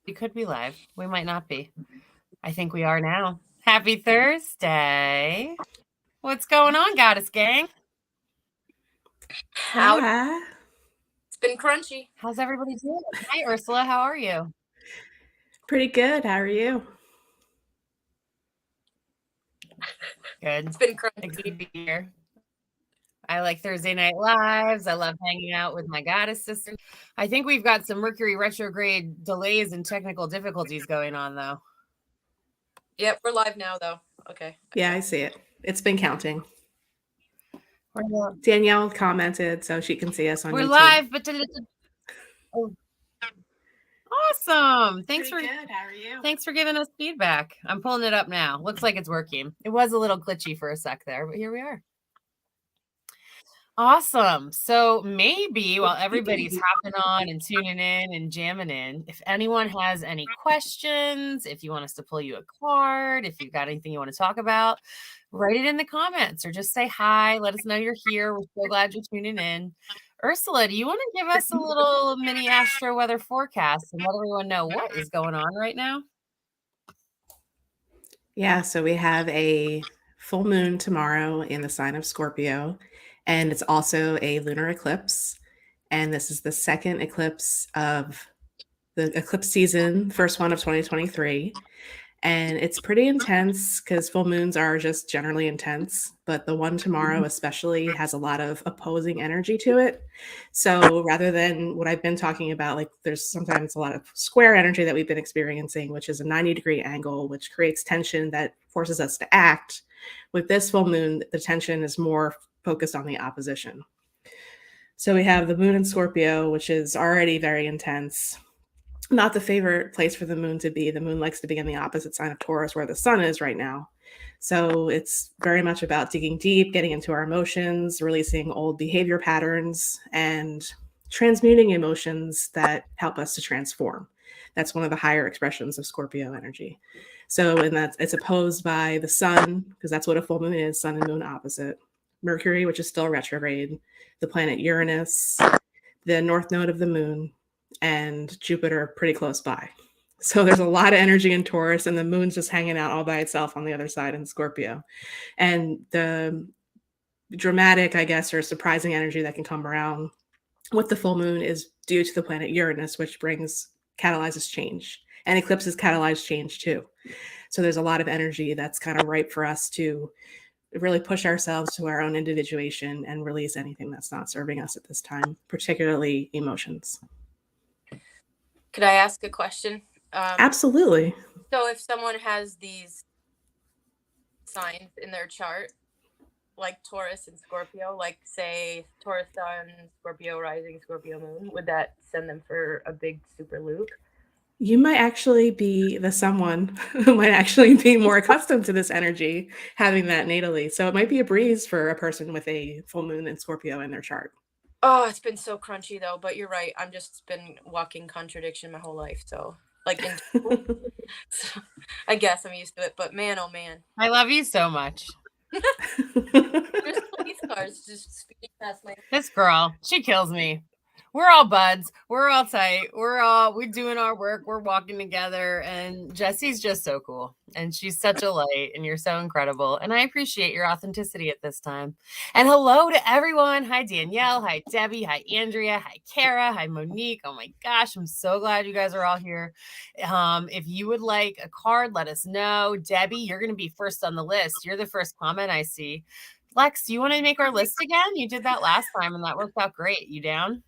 We could be live. We might not be. I think we are now. Happy Thursday. What's going on, Goddess Gang? Howdy. Hi. It's been crunchy. How's everybody doing? Hi, Ursula. How are you? Pretty good. How are you? Good. It's been crunchy. Excited to be here. I like Thursday Night Lives. I love hanging out with my goddess sisters. I think we've got some Mercury retrograde delays and technical difficulties going on, though. Yep, we're live now, though. Okay. Yeah, I see it. It's been counting. We're Danielle commented so she can see us on YouTube. live, but oh. Awesome. Thanks Pretty good. How are you? Thanks for giving us feedback. I'm pulling it up now. Looks like it's working. It was a little glitchy for a sec there, but here we are. Awesome. So maybe while everybody's hopping on and tuning in and jamming in, if anyone has any questions, if you want us to pull you a card, if you've got anything you want to talk about, write it in the comments or just say hi. Let us know you're here. We're so glad you're tuning in. Ursula, do you want to give us a little mini astro weather forecast and let everyone know what is going on right now? Yeah, so we have a full moon tomorrow in the sign of Scorpio, and it's also a lunar eclipse. And this is the second eclipse of the eclipse season, first one of 2023. And it's pretty intense because full moons are just generally intense, but the one tomorrow especially has a lot of opposing energy to it. So rather than what I've been talking about, like there's sometimes a lot of square energy that we've been experiencing, which is a 90-degree angle, which creates tension that forces us to act. With this full moon, the tension is more focused on the opposition. So we have the moon in Scorpio, which is already very intense. Not the favorite place for the moon to be. The moon likes to be in the opposite sign of Taurus where the sun is right now. So it's very much about digging deep, getting into our emotions, releasing old behavior patterns, and transmuting emotions that help us to transform. That's one of the higher expressions of Scorpio energy. So, and that's it's opposed by the sun, because that's what a full moon is, sun and moon opposite. Mercury, which is still retrograde, the planet Uranus, the north node of the moon, and Jupiter pretty close by. So there's a lot of energy in Taurus, and the moon's just hanging out all by itself on the other side in Scorpio. And the dramatic, I guess, or surprising energy that can come around with the full moon is due to the planet Uranus, which catalyzes change. And eclipses catalyze change too. So there's a lot of energy that's kind of ripe for us to really push ourselves to our own individuation and release anything that's not serving us at this time, particularly emotions. Could I ask a question? Absolutely. So if someone has these signs in their chart, like Taurus and Scorpio, like say Taurus sun, Scorpio rising, Scorpio moon, would that send them for a big super loop? You might actually be the someone who might actually be more accustomed to this energy, having that natally. So it might be a breeze for a person with a full moon in Scorpio in their chart. Oh, it's been so crunchy though, but you're right. I'm just been walking contradiction my whole life. So so I guess I'm used to it, but man, oh man. I love you so much. There's police cars just speeding past my. This girl, she kills me. We're all buds. We're all tight. We're doing our work. We're walking together. And Jessie's just so cool. And she's such a light. And you're so incredible. And I appreciate your authenticity at this time. And hello to everyone. Hi, Danielle. Hi, Debbie. Hi, Andrea. Hi, Kara. Hi, Monique. Oh my gosh. I'm so glad you guys are all here. If you would like a card, let us know. Debbie, you're going to be first on the list. You're the first comment I see. Lex, do you want to make our list again? You did that last time and that worked out great. You down?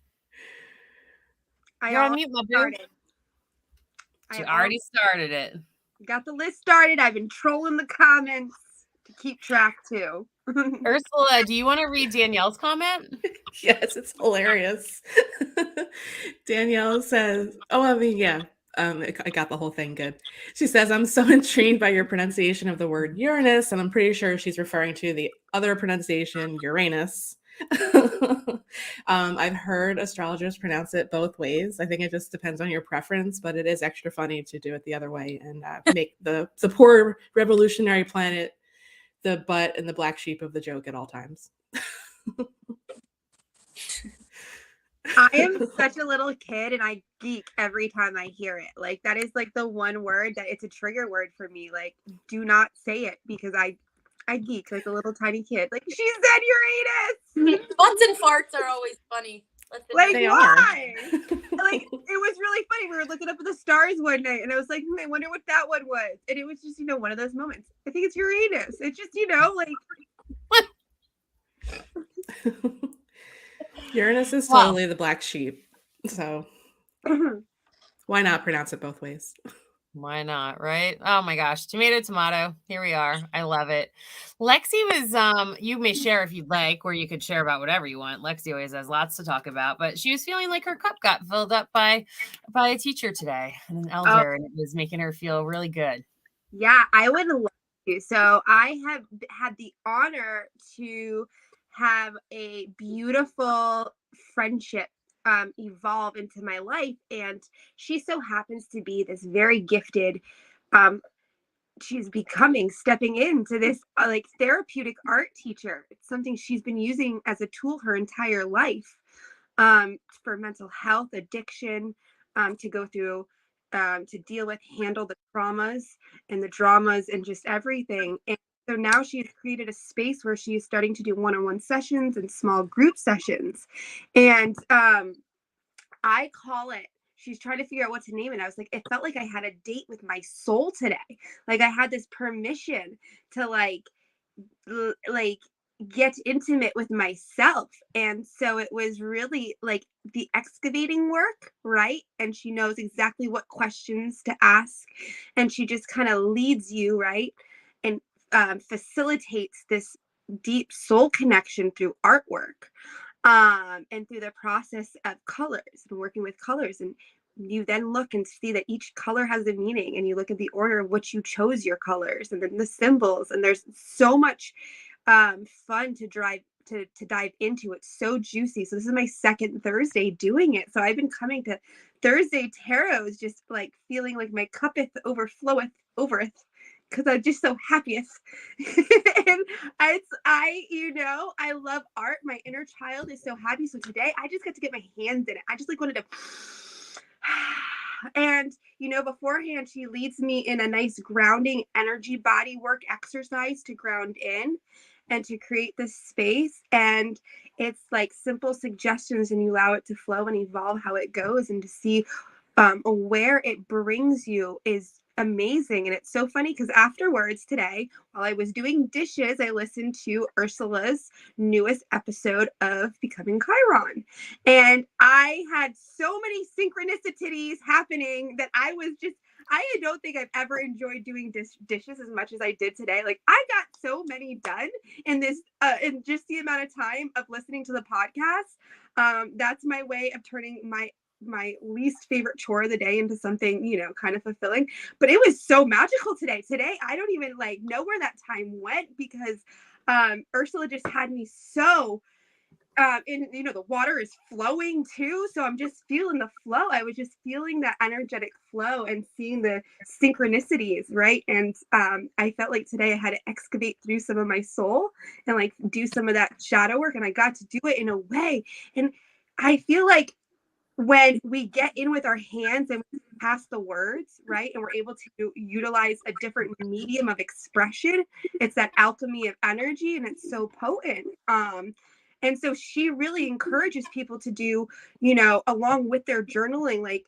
You're on mute, my boo. You already started it. Got the list started. I've been trolling the comments to keep track too. Ursula, do you want to read Danielle's comment? Yes, it's hilarious. Danielle says, I got the whole thing good. She says, I'm so intrigued by your pronunciation of the word Uranus, and I'm pretty sure she's referring to the other pronunciation, Uranus. I've heard astrologers pronounce it both ways. I think it just depends on your preference, but it is extra funny to do it the other way and make the poor revolutionary planet the butt and the black sheep of the joke at all times. I am such a little kid and I geek every time I hear it. Like that is like the one word that it's a trigger word for me. Like do not say it because I geek like a little tiny kid. Like she said Uranus. Butts and farts are always funny. Like They why? are. Like it was really funny. We were looking up at the stars one night and I was like, I wonder what that one was. And it was just, one of those moments. I think it's Uranus. It's just, like Uranus is Wow. totally the black sheep. So why not pronounce it both ways? Why not, right? Oh my gosh. Tomato. Here we are. I love it. Lexi was you may share if you'd like, or you could share about whatever you want. Lexi always has lots to talk about, but she was feeling like her cup got filled up by a teacher today and an elder, and it was making her feel really good. Yeah, I would love to. So I have had the honor to have a beautiful friendship evolve into my life. And she so happens to be this very gifted, she's stepping into this like therapeutic art teacher. It's something she's been using as a tool her entire life for mental health, addiction, to go through to deal with, handle the traumas and the dramas and just everything. And so now she's created a space where she is starting to do one-on-one sessions and small group sessions. And I call it, she's trying to figure out what to name it. I was like, it felt like I had a date with my soul today. Like I had this permission to like get intimate with myself. And so it was really like the excavating work, right? And she knows exactly what questions to ask. And she just kind of leads you, right? And facilitates this deep soul connection through artwork. And through the process of colors and working with colors. And you then look and see that each color has a meaning, and you look at the order of which you chose your colors and then the symbols. And there's so much fun to dive into. It's so juicy. So this is my second Thursday doing it. So I've been coming to Thursday tarots just like feeling like my cuppeth overfloweth overeth, because I'm just so happiest. And I love art. My inner child is so happy. So today I just got to get my hands in it. I just like wanted to and beforehand she leads me in a nice grounding energy body work exercise to ground in and to create this space. And it's like simple suggestions, and you allow it to flow and evolve how it goes, and to see where it brings you is amazing. And it's so funny because afterwards today, while I was doing dishes, I listened to Ursula's newest episode of Becoming Chiron. And I had so many synchronicities happening that I don't think I've ever enjoyed doing dishes as much as I did today. Like I got so many done in this, in just the amount of time of listening to the podcast. That's my way of turning my least favorite chore of the day into something, kind of fulfilling. But it was so magical today. I don't even know where that time went, because Ursula just had me so the water is flowing too. So I'm just feeling the flow. I was just feeling that energetic flow and seeing the synchronicities, right? And I felt like today I had to excavate through some of my soul and do some of that shadow work. And I got to do it in a way. And I feel like when we get in with our hands and we pass the words, right, and we're able to utilize a different medium of expression, it's that alchemy of energy, and it's so potent. And so she really encourages people to do, along with their journaling,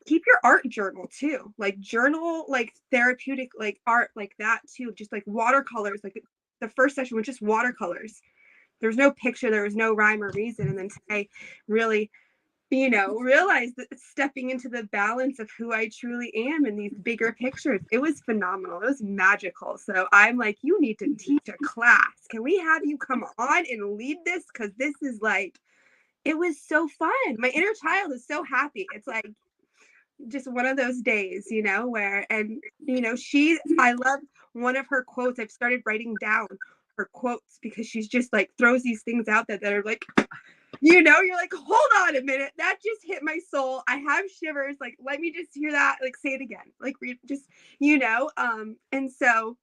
keep your art journal too, journal, therapeutic, art like that too, just watercolors. The first session was just watercolors. There's no picture, there was no rhyme or reason. And then today really realize that stepping into the balance of who I truly am in these bigger pictures. It was phenomenal. It was magical. So I'm like, you need to teach a class. Can we have you come on and lead this? Because this is it was so fun. My inner child is so happy. It's just one of those days, where, and, I love one of her quotes. I've started writing down her quotes because she's just throws these things out that are you're like, hold on a minute, that just hit my soul. I have shivers. Let me just hear that. Say it again. And so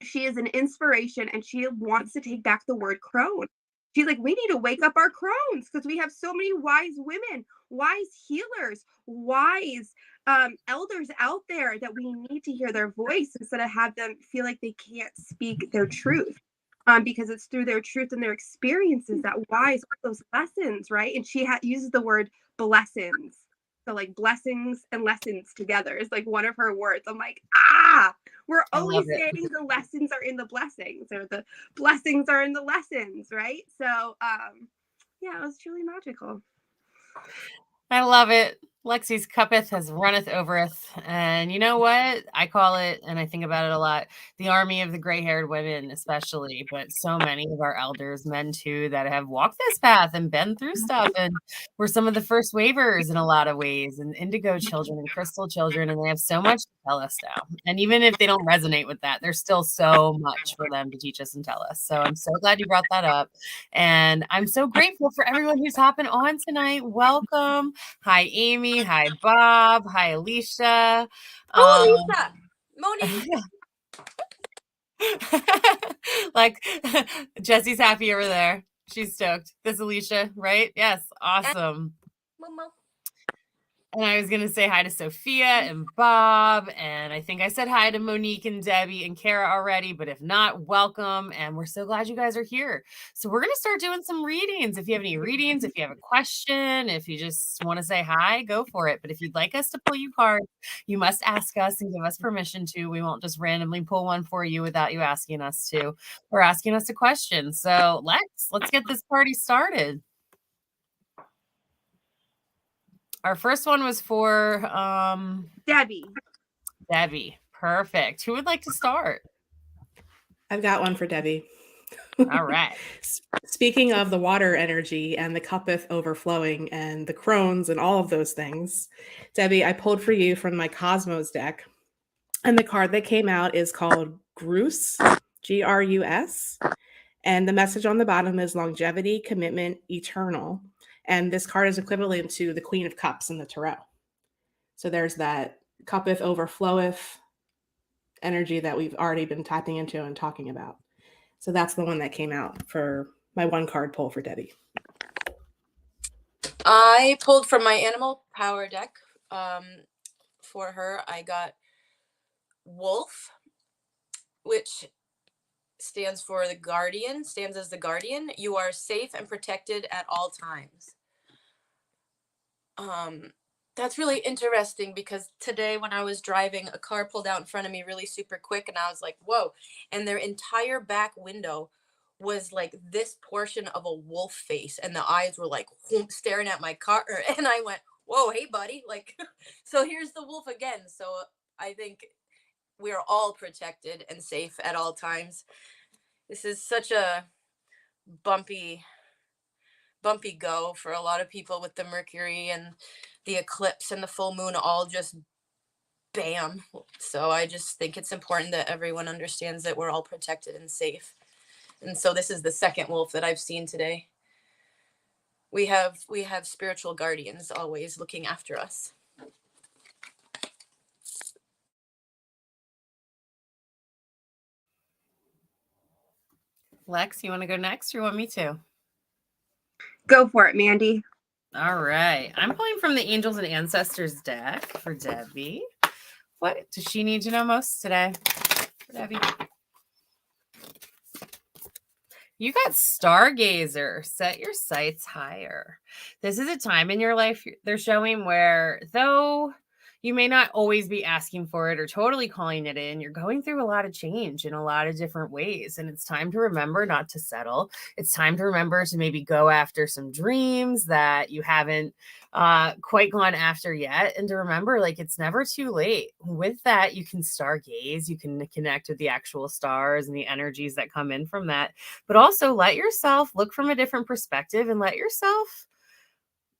she is an inspiration, and she wants to take back the word crone. She's like, we need to wake up our crones because we have so many wise women, wise healers, wise elders out there that we need to hear their voice instead of have them feel like they can't speak their truth. Because it's through their truth and their experiences that wise those lessons, right? And she uses the word blessings. So like blessings and lessons together is like one of her words. I'm like, we're always saying the lessons are in the blessings, or the blessings are in the lessons, right? So yeah, it was truly magical. I love it. Lexi's cuppeth has runneth overeth. And you know what? I call it, and I think about it a lot, the army of the gray-haired women, especially, but so many of our elders, men too, that have walked this path and been through stuff. And we're some of the first wavers in a lot of ways, and indigo children and crystal children, and they have so much to tell us now. And even if they don't resonate with that, there's still so much for them to teach us and tell us. So I'm so glad you brought that up. And I'm so grateful for everyone who's hopping on tonight. Welcome. Hi, Amy. Hi, Bob. Hi, Alicia. Alicia! Monique! Like, Jessie's happy over there. She's stoked. This Alicia, right? Yes. Awesome. Mama. And I was going to say hi to Sophia and Bob. And I think I said hi to Monique and Debbie and Kara already. But if not, welcome. And we're so glad you guys are here. So we're going to start doing some readings. If you have any readings, if you have a question, if you just want to say hi, go for it. But if you'd like us to pull you cards, you must ask us and give us permission to. We won't just randomly pull one for you without you asking us to, or asking us a question. So let's get this party started. Our first one was for Debbie. Debbie. Perfect. Who would like to start? I've got one for Debbie. All right. Speaking of the water energy and the cuppeth overflowing and the crones and all of those things, Debbie, I pulled for you from my Cosmos deck. And the card that came out is called Grus, Grus. And the message on the bottom is longevity, commitment, eternal. And this card is equivalent to the Queen of Cups in the Tarot. So there's that cuppeth overfloweth energy that we've already been tapping into and talking about. So that's the one that came out for my one card pull for Debbie. I pulled from my animal power deck. For her, I got Wolf, which stands for the guardian, stands as the guardian. You are safe and protected at all times. That's really interesting because today when I was driving, a car pulled out in front of me really super quick and I was like, whoa. And their entire back window was like this portion of a wolf face and the eyes were like staring at my car. And I went, whoa, hey buddy. Like, so here's the wolf again. So I think we're all protected and safe at all times. This is such a bumpy go for a lot of people with the Mercury and the eclipse and the full moon all just bam. So I just think it's important that everyone understands that we're all protected and safe. And so this is the second wolf that I've seen today. We have spiritual guardians always looking after us. Lex, you want to go next or you want me to? Go for it, Mandy. All right. I'm pulling from the Angels and Ancestors deck for Debbie. What does she need to know most today for Debbie? You got Stargazer. Set your sights higher. This is a time in your life they're showing where, though you may not always be asking for it or totally calling it in, you're going through a lot of change in a lot of different ways. And it's time to remember not to settle. It's time to remember to maybe go after some dreams that you haven't quite gone after yet. And to remember, like, it's never too late. With that, you can stargaze, you can connect with the actual stars and the energies that come in from that. But also let yourself look from a different perspective and let yourself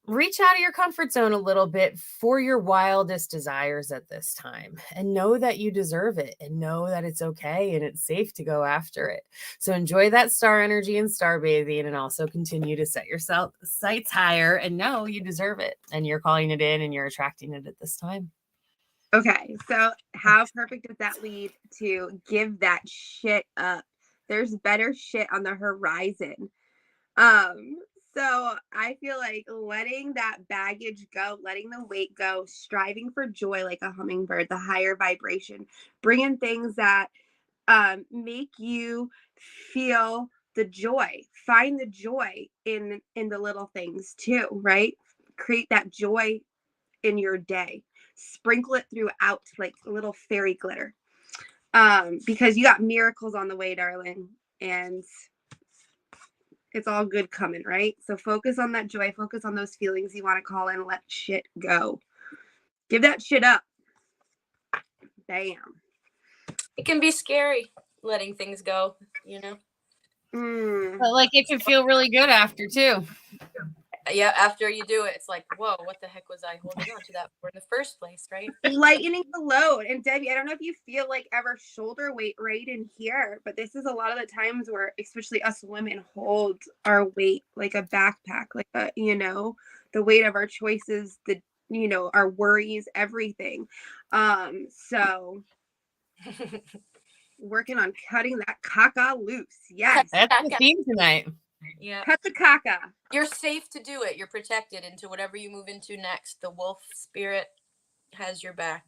reach out of your comfort zone a little bit for your wildest desires at this time, and know that you deserve it, and know that it's okay and it's safe to go after it. So enjoy that star energy and star bathing, and also continue to set yourself sights higher and know you deserve it and you're calling it in and you're attracting it at this time. Okay, so how perfect does that lead to give that shit up? There's better shit on the horizon. So I feel like letting that baggage go, letting the weight go, striving for joy like a hummingbird, the higher vibration, bringing things that make you feel the joy. Find the joy in the little things too, right? Create that joy in your day. Sprinkle it throughout like a little fairy glitter. Because you got miracles on the way, darling, and it's all good coming, right? So focus on that joy, focus on those feelings you want to call in, let shit go. Give that shit up. Bam. It can be scary letting things go, But like it can feel really good after too. Yeah, after you do it, it's like, whoa, what the heck was I holding on to that for in the first place, right? Lightening the load. And Debbie, I don't know if you feel like ever shoulder weight right in here, but this is a lot of the times where especially us women hold our weight like a backpack, like a, the weight of our choices, our worries, everything. So working on cutting that caca loose. Yes. That's the theme tonight. Yeah. Cut the caca. You're safe to do it. You're protected into whatever you move into next. The wolf spirit has your back.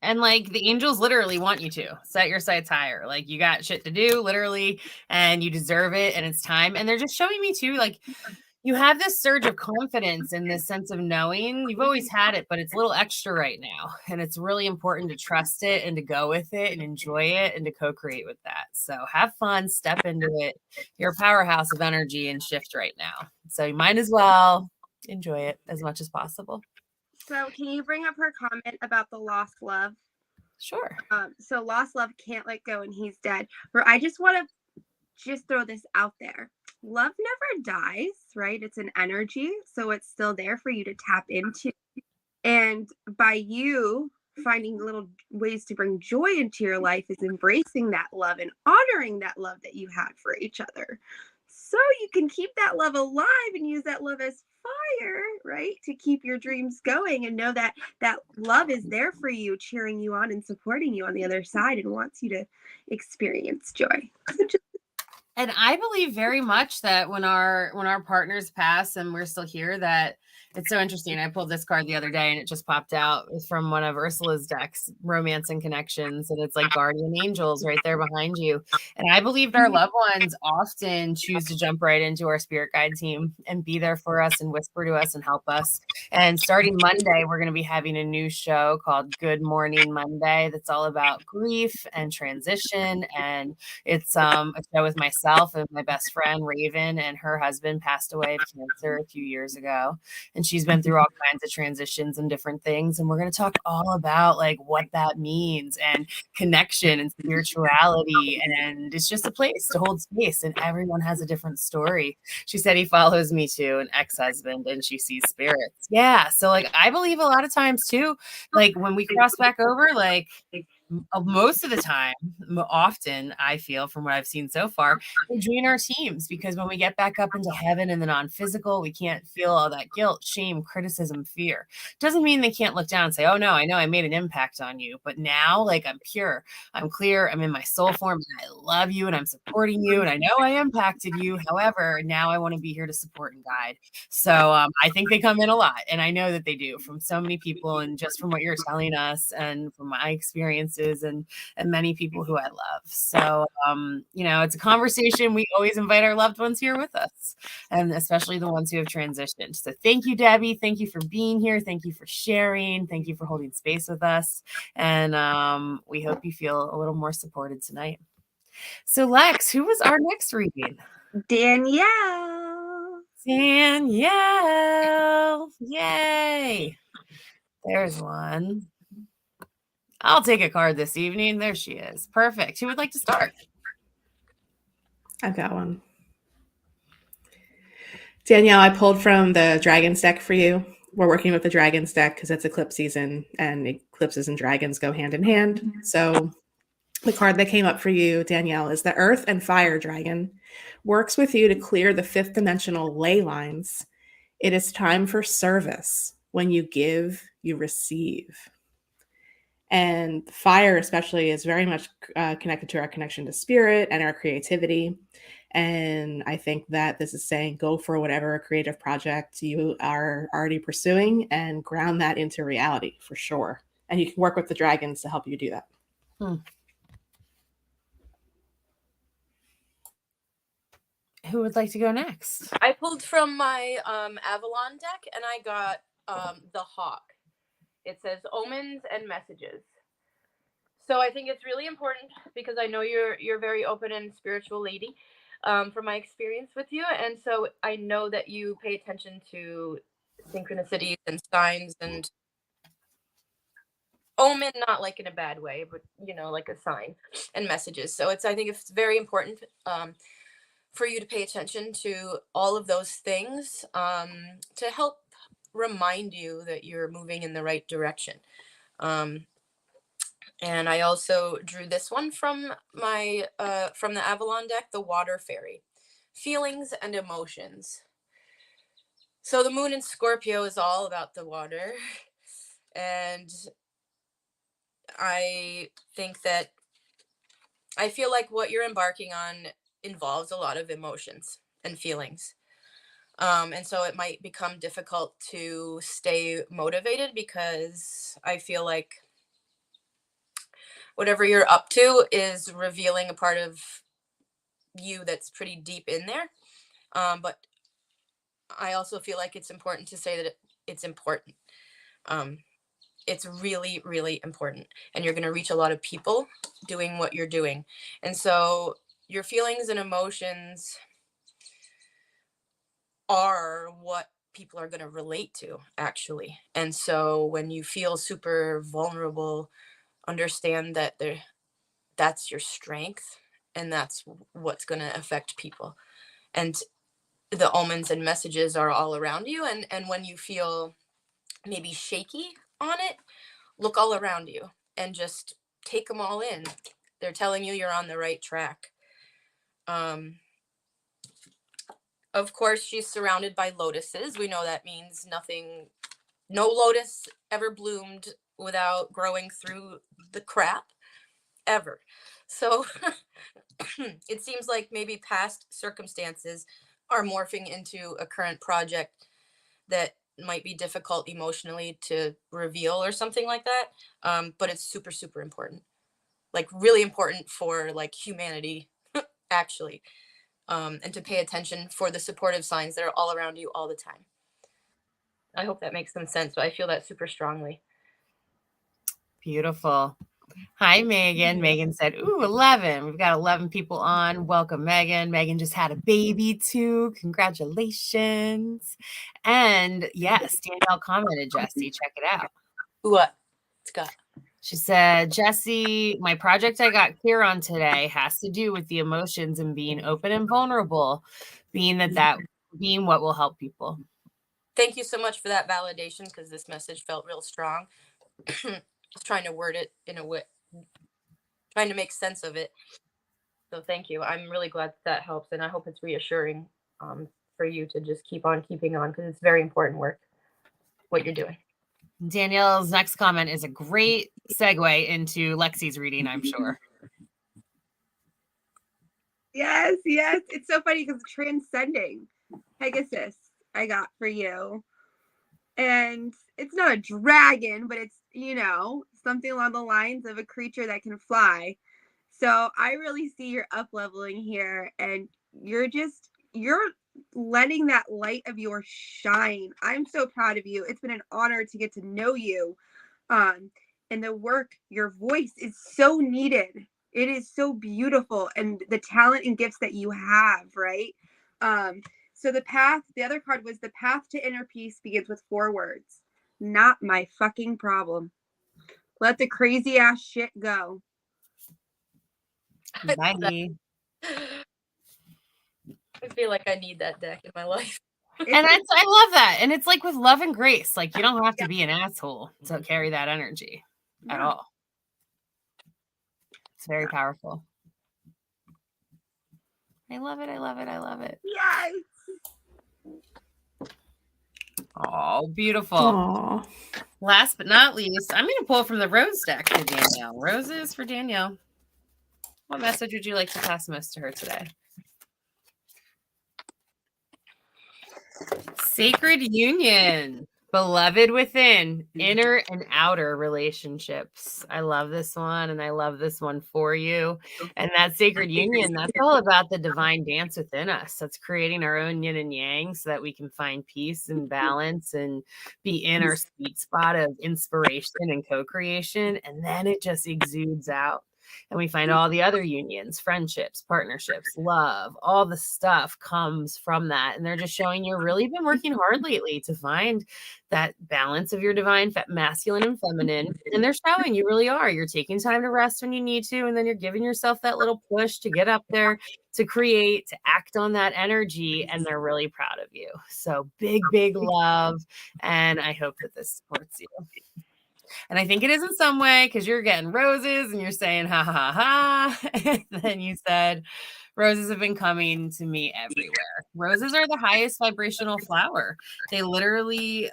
And like the angels literally want you to set your sights higher. Like you got shit to do, literally, and you deserve it, and it's time. And they're just showing me too, like you have this surge of confidence and this sense of knowing. You've always had it, but it's a little extra right now. And it's really important to trust it and to go with it and enjoy it and to co-create with that. So have fun, step into it. You're a powerhouse of energy and shift right now. So you might as well enjoy it as much as possible. So can you bring up her comment about the lost love? Sure. So lost love can't let go and he's dead. Or I just want to just throw this out there. Love never dies, right? It's an energy, so it's still there for you to tap into. And by you finding little ways to bring joy into your life is embracing that love and honoring that love that you had for each other. So you can keep that love alive and use that love as fire, right? To keep your dreams going and know that that love is there for you, cheering you on and supporting you on the other side and wants you to experience joy. So just And I believe very much that when our partners pass and we're still here, that it's so interesting. I pulled this card the other day and it just popped out. It's from one of Ursula's decks, Romance and Connections. And it's like guardian angels right there behind you. And I believe our loved ones often choose to jump right into our spirit guide team and be there for us and whisper to us and help us. And starting Monday, we're going to be having a new show called Good Morning Monday that's all about grief and transition. And it's a show with myself and my best friend Raven, and her husband passed away of cancer a few years ago. And she's been through all kinds of transitions and different things. And we're going to talk all about like what that means and connection and spirituality. And it's just a place to hold space. And everyone has a different story. She said he follows me too, an ex-husband, and she sees spirits. Yeah. So like I believe a lot of times too, like when we cross back over, like most of the time, often I feel from what I've seen so far, we join our teams because when we get back up into heaven and the non-physical, we can't feel all that guilt, shame, criticism, fear. Doesn't mean they can't look down and say, oh no, I know I made an impact on you, but now like I'm pure, I'm clear, I'm in my soul form, and I love you and I'm supporting you and I know I impacted you. However, now I want to be here to support and guide. So I think they come in a lot, and I know that they do from so many people, and just from what you're telling us and from my experiences and many people who I love. So it's a conversation. We always invite our loved ones here with us, and especially the ones who have transitioned. So thank you, Debbie. Thank you for being here. Thank you for sharing. Thank you for holding space with us. And we hope you feel a little more supported tonight. So Lex, who was our next reading? Danielle. Yay. There's one. I'll take a card this evening. There she is. Perfect. Who would like to start? I've got one. Danielle, I pulled from the Dragons deck for you. We're working with the Dragons deck because it's eclipse season and eclipses and dragons go hand in hand. So the card that came up for you, Danielle, is the Earth and Fire Dragon. Works with you to clear the fifth dimensional ley lines. It is time for service. When you give, you receive. And fire especially is very much connected to our connection to spirit and our creativity. And I think that this is saying go for whatever creative project you are already pursuing and ground that into reality for sure. And you can work with the dragons to help you do that. Who would like to go next? I pulled from my Avalon deck and I got the Hawk. It says omens and messages. So I think it's really important because I know you're a very open and spiritual lady from my experience with you. And so I know that you pay attention to synchronicities and signs and omen, not like in a bad way, but like a sign and messages. So I think it's very important for you to pay attention to all of those things to help remind you that you're moving in the right direction. And I also drew this one from my from the Avalon deck, the Water Fairy, feelings and emotions. So the moon in Scorpio is all about the water, and I think that I feel like what you're embarking on involves a lot of emotions and feelings. And so it might become difficult to stay motivated because I feel like whatever you're up to is revealing a part of you that's pretty deep in there. But I also feel like it's important to say that it's important. It's really, really important. And you're going to reach a lot of people doing what you're doing. And so your feelings and emotions are what people are going to relate to, actually. And so when you feel super vulnerable, understand that that's your strength and that's what's going to affect people. And the omens and messages are all around you. And when you feel maybe shaky on it, look all around you and just take them all in. They're telling you you're on the right track. Of course, she's surrounded by lotuses. We know that means no lotus ever bloomed without growing through the crap ever. So it seems like maybe past circumstances are morphing into a current project that might be difficult emotionally to reveal or something like that. But it's super, super important, like really important for like humanity, actually. And to pay attention for the supportive signs that are all around you all the time. I hope that makes some sense, but I feel that super strongly. Beautiful. Hi, Megan. Megan said, ooh, 11. We've got 11 people on. Welcome, Megan. Megan just had a baby, too. Congratulations. And yes, Danielle commented, Jesse. Check it out. What? Scott. She said, Jesse, my project I got clear on today has to do with the emotions and being open and vulnerable, being what will help people. Thank you so much for that validation, because this message felt real strong. Just trying to word it in a way, trying to make sense of it. So thank you. I'm really glad that helps, and I hope it's reassuring for you to just keep on keeping on, because it's very important work, what you're doing. Danielle's next comment is a great segue into Lexi's reading, I'm sure. Yes. It's so funny because transcending Pegasus I got for you. And it's not a dragon, but it's, something along the lines of a creature that can fly. So I really see you're up leveling here, and you're letting that light of yours shine. I'm so proud of you. It's been an honor to get to know you. And the work, your voice is so needed. It is so beautiful, and the talent and gifts that you have, right? So the other card was the path to inner peace begins with 4 words. Not my fucking problem. Let the crazy ass shit go. Bye. I feel like I need that deck in my life. And I love that. And it's like with love and grace, like you don't have to be an asshole to carry that energy at all. It's very powerful. I love it. Yes. Oh, beautiful. Aww. Last but not least, I'm going to pull from the Rose deck for Danielle. Roses for Danielle. What message would you like to pass most to her today? Sacred union, beloved within, inner and outer relationships. I love this one, and I love this one for you. And that sacred union, that's all about the divine dance within us. That's creating our own yin and yang so that we can find peace and balance and be in our sweet spot of inspiration and co-creation. And then it just exudes out. And we find all the other unions, friendships, partnerships, love, all the stuff comes from that. And they're just showing you've really been working hard lately to find that balance of your divine masculine and feminine. And they're showing you really are. You're taking time to rest when you need to. And then you're giving yourself that little push to get up there, to create, to act on that energy. And they're really proud of you. So big, big love. And I hope that this supports you. And I think it is in some way because you're getting roses and you're saying, ha, ha, ha. And then you said, roses have been coming to me everywhere. Roses are the highest vibrational flower. They literally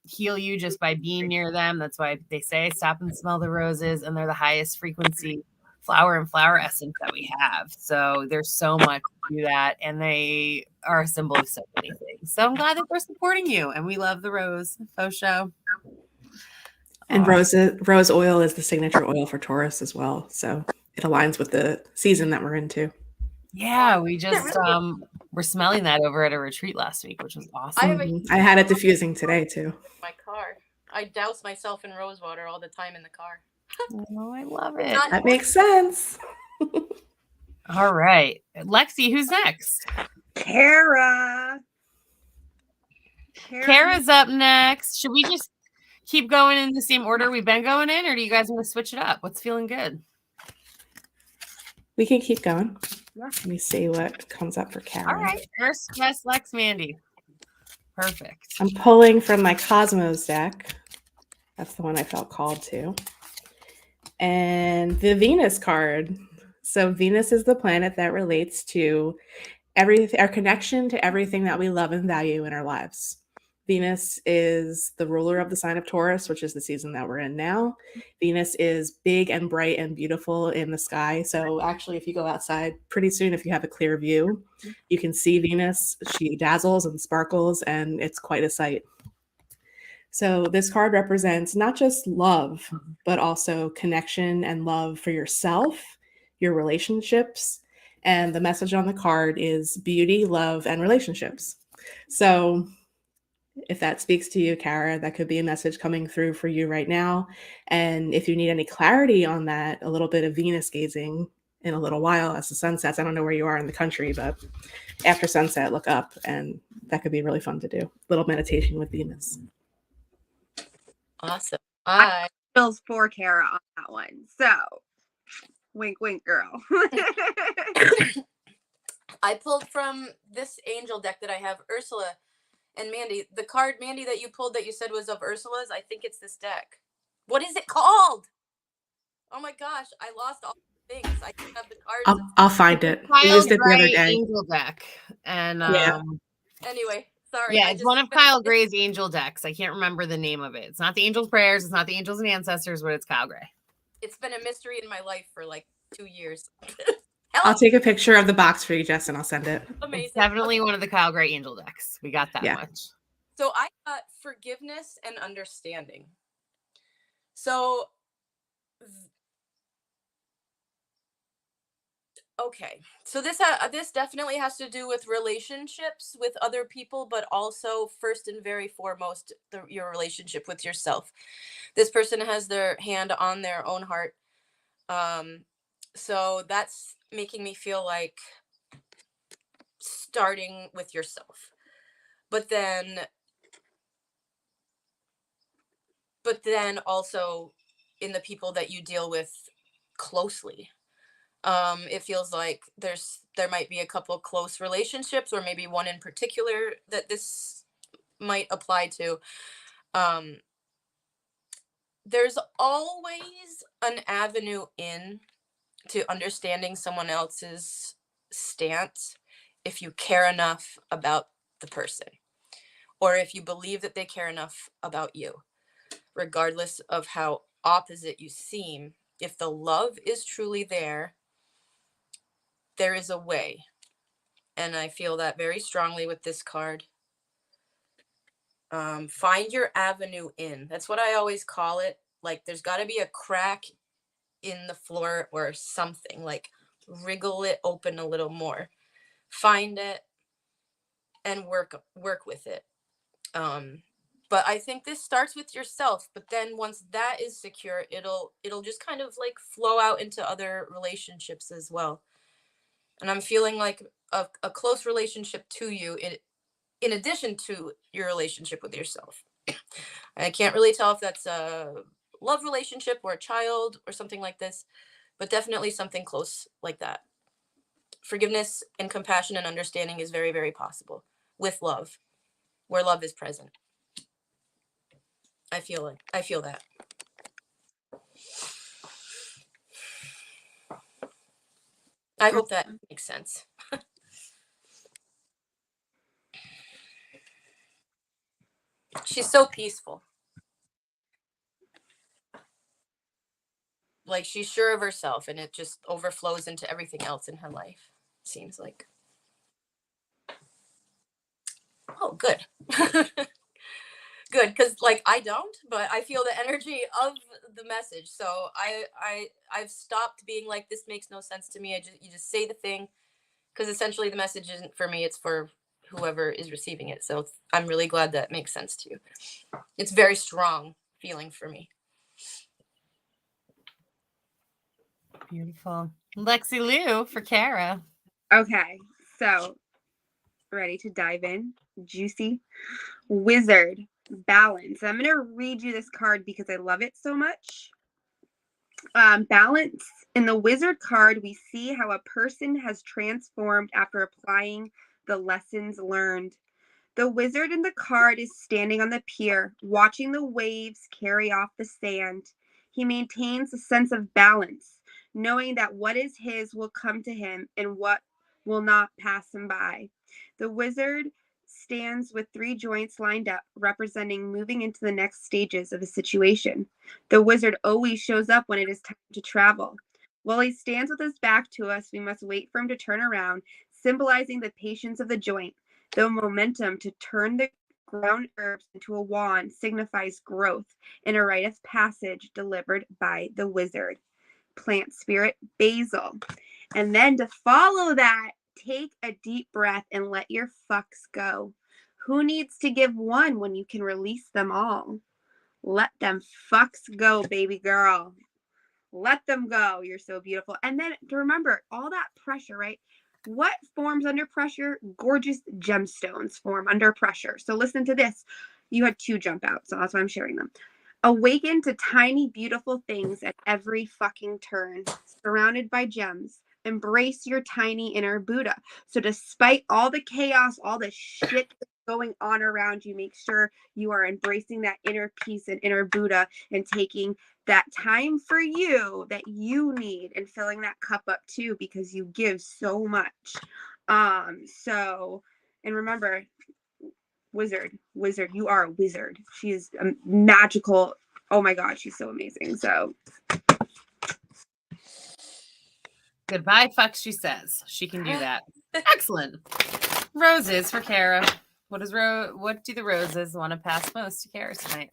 heal you just by being near them. That's why they say stop and smell the roses. And they're the highest frequency flower and flower essence that we have. So there's so much to that. And they are a symbol of so many things. So I'm glad that we're supporting you. And we love the rose. Faux show. And rose oil is the signature oil for Taurus as well. So it aligns with the season that we're into. Yeah, we just were smelling that over at a retreat last week, which was awesome. I had it diffusing today too. My car. I douse myself in rose water all the time in the car. Oh, I love it. That makes sense. All right. Lexi, who's next? Kara. Kara's up next. Should we just keep going in the same order we've been going in, or do you guys want to switch it up? What's feeling good? We can keep going. Let me see what comes up for Kara. All right. First, yes, Lex, Mandy. Perfect. I'm pulling from my Cosmos deck. That's the one I felt called to. And the Venus card. So Venus is the planet that relates to our connection to everything that we love and value in our lives. Venus is the ruler of the sign of Taurus, which is the season that we're in now. Venus is big and bright and beautiful in the sky. So actually, if you go outside pretty soon, if you have a clear view, you can see Venus. She dazzles and sparkles, and it's quite a sight. So this card represents not just love, but also connection and love for yourself, your relationships. And the message on the card is beauty, love, and relationships. So if that speaks to you, Kara, that could be a message coming through for you right now. And if you need any clarity on that, a little bit of Venus gazing in a little while as the sun sets. I don't know where you are in the country, but after sunset, look up, and that could be really fun to do. Little meditation with Venus. Awesome. I feels for Kara on that one. So, wink, wink, girl. I pulled from this angel deck that I have, Ursula. And Mandy, the card, Mandy, that you pulled that you said was of Ursula's, I think it's this deck. What is it called? Oh my gosh, I lost all the things. I have the cards. I'll find it. Kyle's We used it the other day. Angel deck. And Yeah. Anyway, sorry. Yeah, it's one of Kyle Gray's angel decks. I can't remember the name of it. It's not the Angel's Prayers. It's not the Angels and Ancestors, but it's Kyle Gray. It's been a mystery in my life for like 2 years. I'll take a picture of the box for you, Jess, and I'll send it. Amazing. It's definitely one of the Kyle Gray angel decks. We got that much. So I got forgiveness and understanding. So, okay. So this definitely has to do with relationships with other people, but also first and very foremost, your relationship with yourself. This person has their hand on their own heart. So that's making me feel like starting with yourself. But then also in the people that you deal with closely. It feels like there might be a couple close relationships, or maybe one in particular that this might apply to. There's always an avenue in to understanding someone else's stance if you care enough about the person, or if you believe that they care enough about you, regardless of how opposite you seem. If the love is truly there, there is a way. And I feel that very strongly with this card. Find your avenue in. That's what I always call it. Like there's got to be a crack in the floor or something, like wriggle it open a little more, find it and work with it. But I think this starts with yourself, but then once that is secure, it'll just kind of like flow out into other relationships as well. And I'm feeling like a close relationship to you in addition to your relationship with yourself. I can't really tell if that's a love relationship or a child or something like this, but definitely something close like that. Forgiveness and compassion and understanding is very, very possible with love, where love is present. I feel that. I hope that makes sense. She's so peaceful. Like she's sure of herself and it just overflows into everything else in her life, seems like. Oh, good. Good, because like I don't, but I feel the energy of the message. So I've stopped being like, this makes no sense to me. You just say the thing, because essentially the message isn't for me, it's for whoever is receiving it. So I'm really glad that makes sense to you. It's very strong feeling for me. Beautiful. Lexi Lou for Kara. Okay, so ready to dive in? Juicy. Wizard, balance. I'm going to read you this card because I love it so much. Balance. In the Wizard card, we see how a person has transformed after applying the lessons learned. The wizard in the card is standing on the pier, watching the waves carry off the sand. He maintains a sense of balance, knowing that what is his will come to him and what will not pass him by. The wizard stands with 3 joints lined up, representing moving into the next stages of a situation. The wizard always shows up when it is time to travel. While he stands with his back to us, we must wait for him to turn around, symbolizing the patience of the joint. The momentum to turn the ground herbs into a wand signifies growth and a rite of passage delivered by the wizard. Plant spirit, basil. And then to follow that, take a deep breath and let your fucks go. Who needs to give one when you can release them all? Let them fucks go, baby girl. Let them go. You're so beautiful. And then to remember all that pressure, right? What forms under pressure? Gorgeous gemstones form under pressure. So listen to this. You had 2 jump out, so that's why I'm sharing them. Awaken to tiny, beautiful things at every fucking turn, surrounded by gems. Embrace your tiny inner Buddha. So despite all the chaos, all the shit going on around you, make sure you are embracing that inner peace and inner Buddha and taking that time for you that you need and filling that cup up too, because you give so much. And remember, wizard, you are a wizard. She is a magical. Oh my God, she's so amazing. So Goodbye, fuck, she says. She can do that. Excellent. Roses for Kara. What do the roses want to pass most to Kara tonight?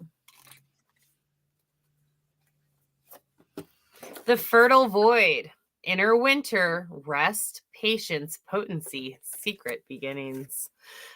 The fertile void. Inner winter, rest, patience, potency, secret beginnings.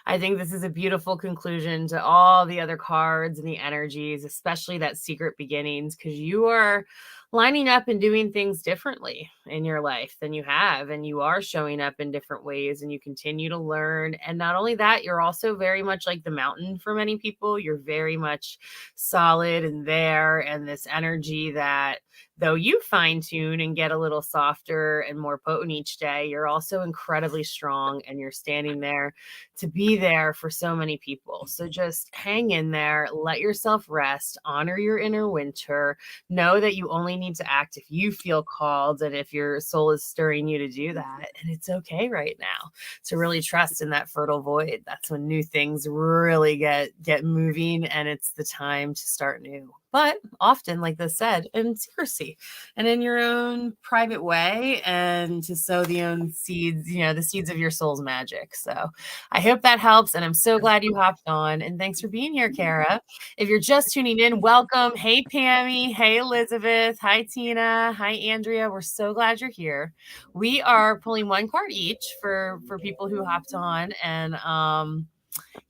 I think this is a beautiful conclusion to all the other cards and the energies, especially that secret beginnings, because you are lining up and doing things differently in your life than you have, and you are showing up in different ways, and you continue to learn. And not only that, you're also very much like the mountain for many people. You're very much solid and there, and this energy that though you fine tune and get a little softer and more potent each day, you're also incredibly strong, and you're standing there to be there for so many people. So just hang in there, let yourself rest, honor your inner winter, know that you only need to act if you feel called and if your soul is stirring you to do that. And it's okay right now to really trust in that fertile void. That's when new things really get moving, and it's the time to start new. but often, like this said, in secrecy and in your own private way, and to sow the own seeds, the seeds of your soul's magic. So I hope that helps. And I'm so glad you hopped on. And thanks for being here, Kara. If you're just tuning in, welcome. Hey, Pammy. Hey, Elizabeth. Hi, Tina. Hi, Andrea. We're so glad you're here. We are pulling one card each for people who hopped on. And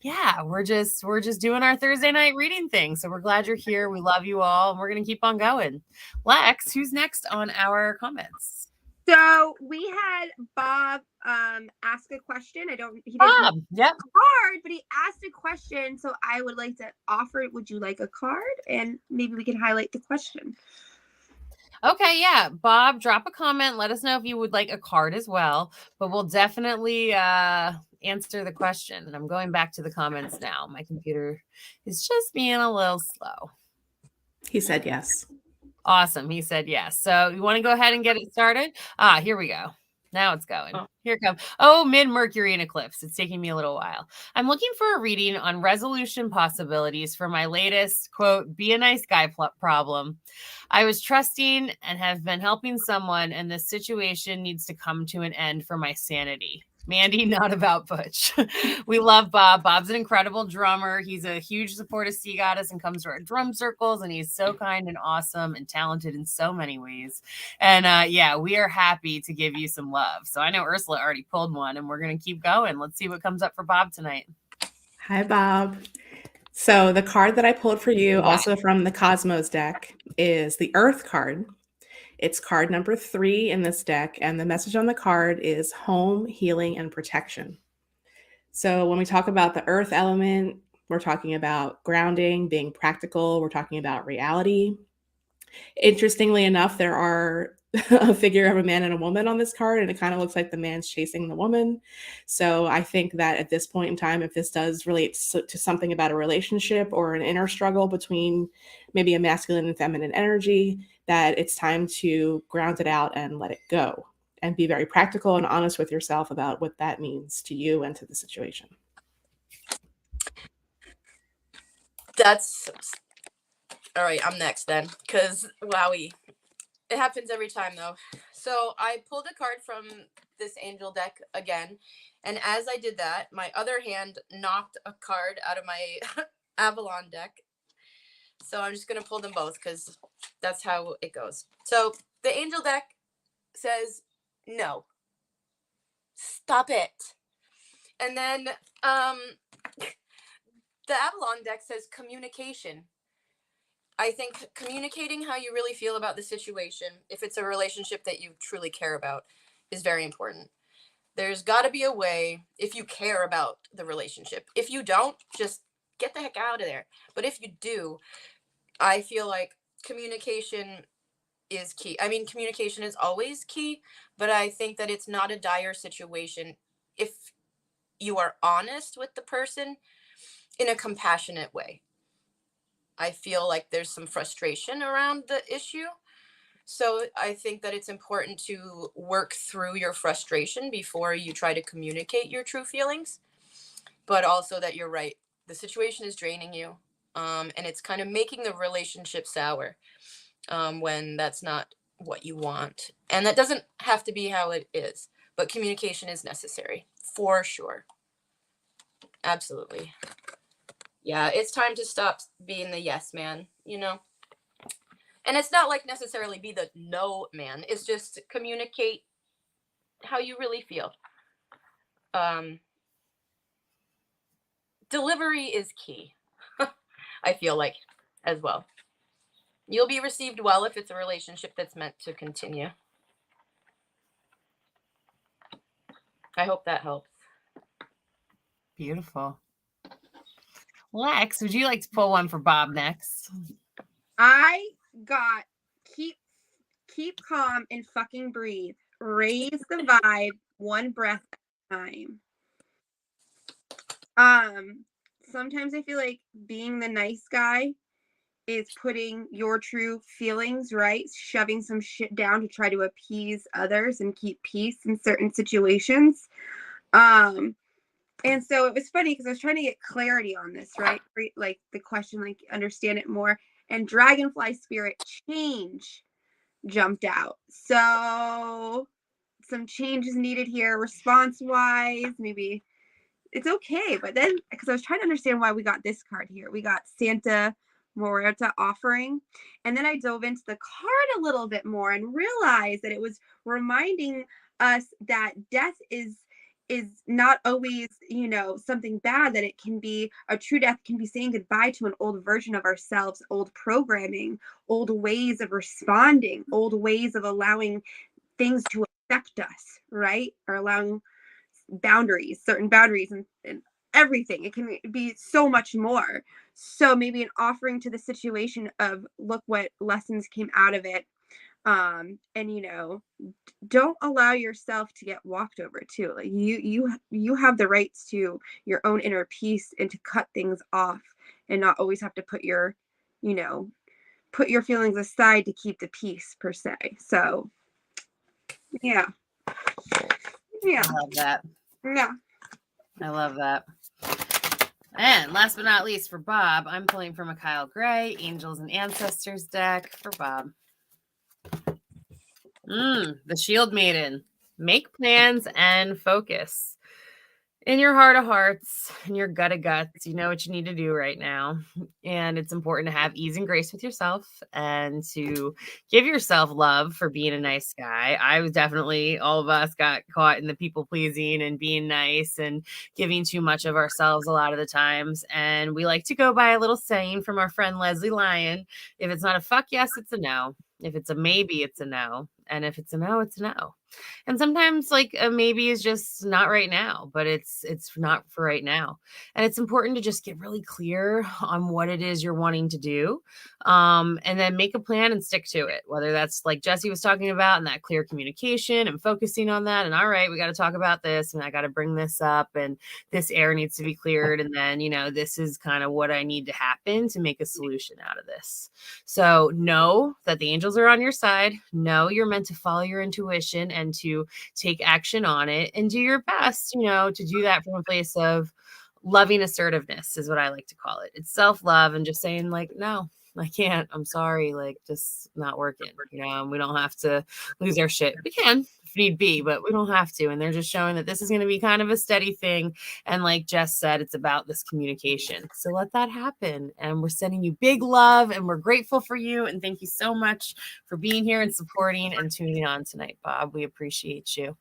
yeah, we're just doing our Thursday night reading thing. So we're glad you're here. We love you all, and we're gonna keep on going. Lex, who's next on our comments? So we had Bob ask a question. He didn't Yep. card, but he asked a question. So I would like to offer, would you like a card? And maybe we can highlight the question. Okay, yeah. Bob, drop a comment. Let us know if you would like a card as well. But we'll definitely answer the question. And I'm going back to the comments now. My computer is just being a little slow. He said yes. Awesome. He said yes. So you want to go ahead and get it started? Here we go. Now it's going. Here it comes. Oh, mid-Mercury in eclipse. It's taking me a little while. I'm looking for a reading on resolution possibilities for my latest, quote, be a nice guy problem. I was trusting and have been helping someone, and this situation needs to come to an end for my sanity. Mandy, not about Butch. We love Bob. Bob's an incredible drummer. He's a huge support of Sea Goddess and comes to our drum circles, and he's so kind and awesome and talented in so many ways. And yeah, we are happy to give you some love. So I know Ursula already pulled one, and we're going to keep going. Let's see what comes up for Bob tonight. Hi, Bob. So the card that I pulled for you, also from the Cosmos deck, is the Earth card. It's card number 3 in this deck, and the message on the card is home, healing, and protection. So when we talk about the earth element, we're talking about grounding, being practical. We're talking about reality. Interestingly enough, there are a figure of a man and a woman on this card, and it kind of looks like the man's chasing the woman. So I think that at this point in time, if this does relate to something about a relationship or an inner struggle between maybe a masculine and feminine energy, that it's time to ground it out and let it go and be very practical and honest with yourself about what that means to you and to the situation. That's all right. I'm next then, because wowie, it happens every time though. So I pulled a card from this angel deck again, and as I did that, my other hand knocked a card out of my Avalon deck. So I'm just gonna pull them both because that's how it goes. So the angel deck says no, stop it, and then the Avalon deck says communication. I think communicating how you really feel about the situation, if it's a relationship that you truly care about, is very important. There's got to be a way, if you care about the relationship. If you don't, just get the heck out of there. But if you do, I feel like communication is key. I mean, communication is always key, but I think that it's not a dire situation if you are honest with the person in a compassionate way. I feel like there's some frustration around the issue. So I think that it's important to work through your frustration before you try to communicate your true feelings. But also that you're right. The situation is draining you. And it's kind of making the relationship sour when that's not what you want. And that doesn't have to be how it is. But communication is necessary, for sure. Absolutely. Yeah, it's time to stop being the yes man, you know? And it's not like necessarily be the no man. It's just communicate how you really feel. Delivery is key, I feel like, as well. You'll be received well if it's a relationship that's meant to continue. I hope that helps. Beautiful. Lex, would you like to pull one for Bob next? I got keep calm and fucking breathe. Raise the vibe one breath at a time. Sometimes I feel like being the nice guy is putting your true feelings, right? Shoving some shit down to try to appease others and keep peace in certain situations. And so it was funny because I was trying to get clarity on this, right? Like the question, like understand it more. and Dragonfly Spirit change jumped out. So some changes needed here response wise. Maybe it's okay. But then, because I was trying to understand why we got this card here, we got Santa Morita offering. And then I dove into the card a little bit more and realized that it was reminding us that death is not always, you know, something bad, that it can be a true death, can be saying goodbye to an old version of ourselves, old programming, old ways of responding, old ways of allowing things to affect us, right? Or allowing boundaries, certain boundaries, and everything. It can be so much more. So maybe an offering to the situation of, look what lessons came out of it. And you know, don't allow yourself to get walked over too. Like you have the rights to your own inner peace and to cut things off and not always have to put your, you know, put your feelings aside to keep the peace per se. So yeah. I love that. Yeah. I love that. And last but not least for Bob, I'm pulling from a Kyle Gray Angels and Ancestors deck for Bob. The Shield Maiden. Make plans and focus. In your heart of hearts, in your gut of guts, you know what you need to do right now. And it's important to have ease and grace with yourself and to give yourself love for being a nice guy. I was definitely, all of us got caught in the people pleasing and being nice and giving too much of ourselves a lot of the times. And we like to go by a little saying from our friend Leslie Lyon: if it's not a fuck yes, it's a no. If it's a maybe, it's a no. And if it's a no, it's a no. And sometimes like a maybe is just not right now, but it's not for right now. And it's important to just get really clear on what it is you're wanting to do. And then make a plan and stick to it, whether that's like Jesse was talking about, and that clear communication and focusing on that. And all right, we got to talk about this, and I got to bring this up, and this air needs to be cleared. And then, you know, this is kind of what I need to happen to make a solution out of this. So know that the angels are on your side. Know you're meant to follow your intuition and to take action on it, and do your best, you know, to do that from a place of loving assertiveness is what I like to call it. It's self-love and just saying like, no, I can't, I'm sorry, like just not working, you know, and we don't have to lose our shit. We can if need be, but we don't have to. And they're just showing that this is going to be kind of a steady thing. And like Jess said, it's about this communication. So let that happen. And we're sending you big love, and we're grateful for you. And thank you so much for being here and supporting and tuning on tonight, Bob. We appreciate you.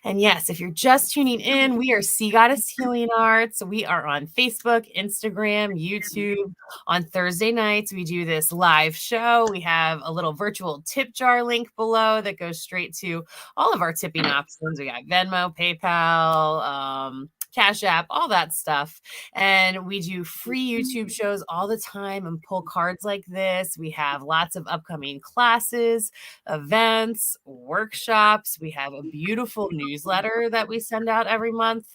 And yes, if you're just tuning in, we are Sea Goddess Healing Arts. We are on Facebook, Instagram, YouTube. On Thursday nights, we do this live show. We have a little virtual tip jar link below that goes straight to all of our tipping options. We got Venmo, PayPal, Cash App, all that stuff. And we do free YouTube shows all the time and pull cards like this. We have lots of upcoming classes, events, workshops. We have a beautiful newsletter that we send out every month.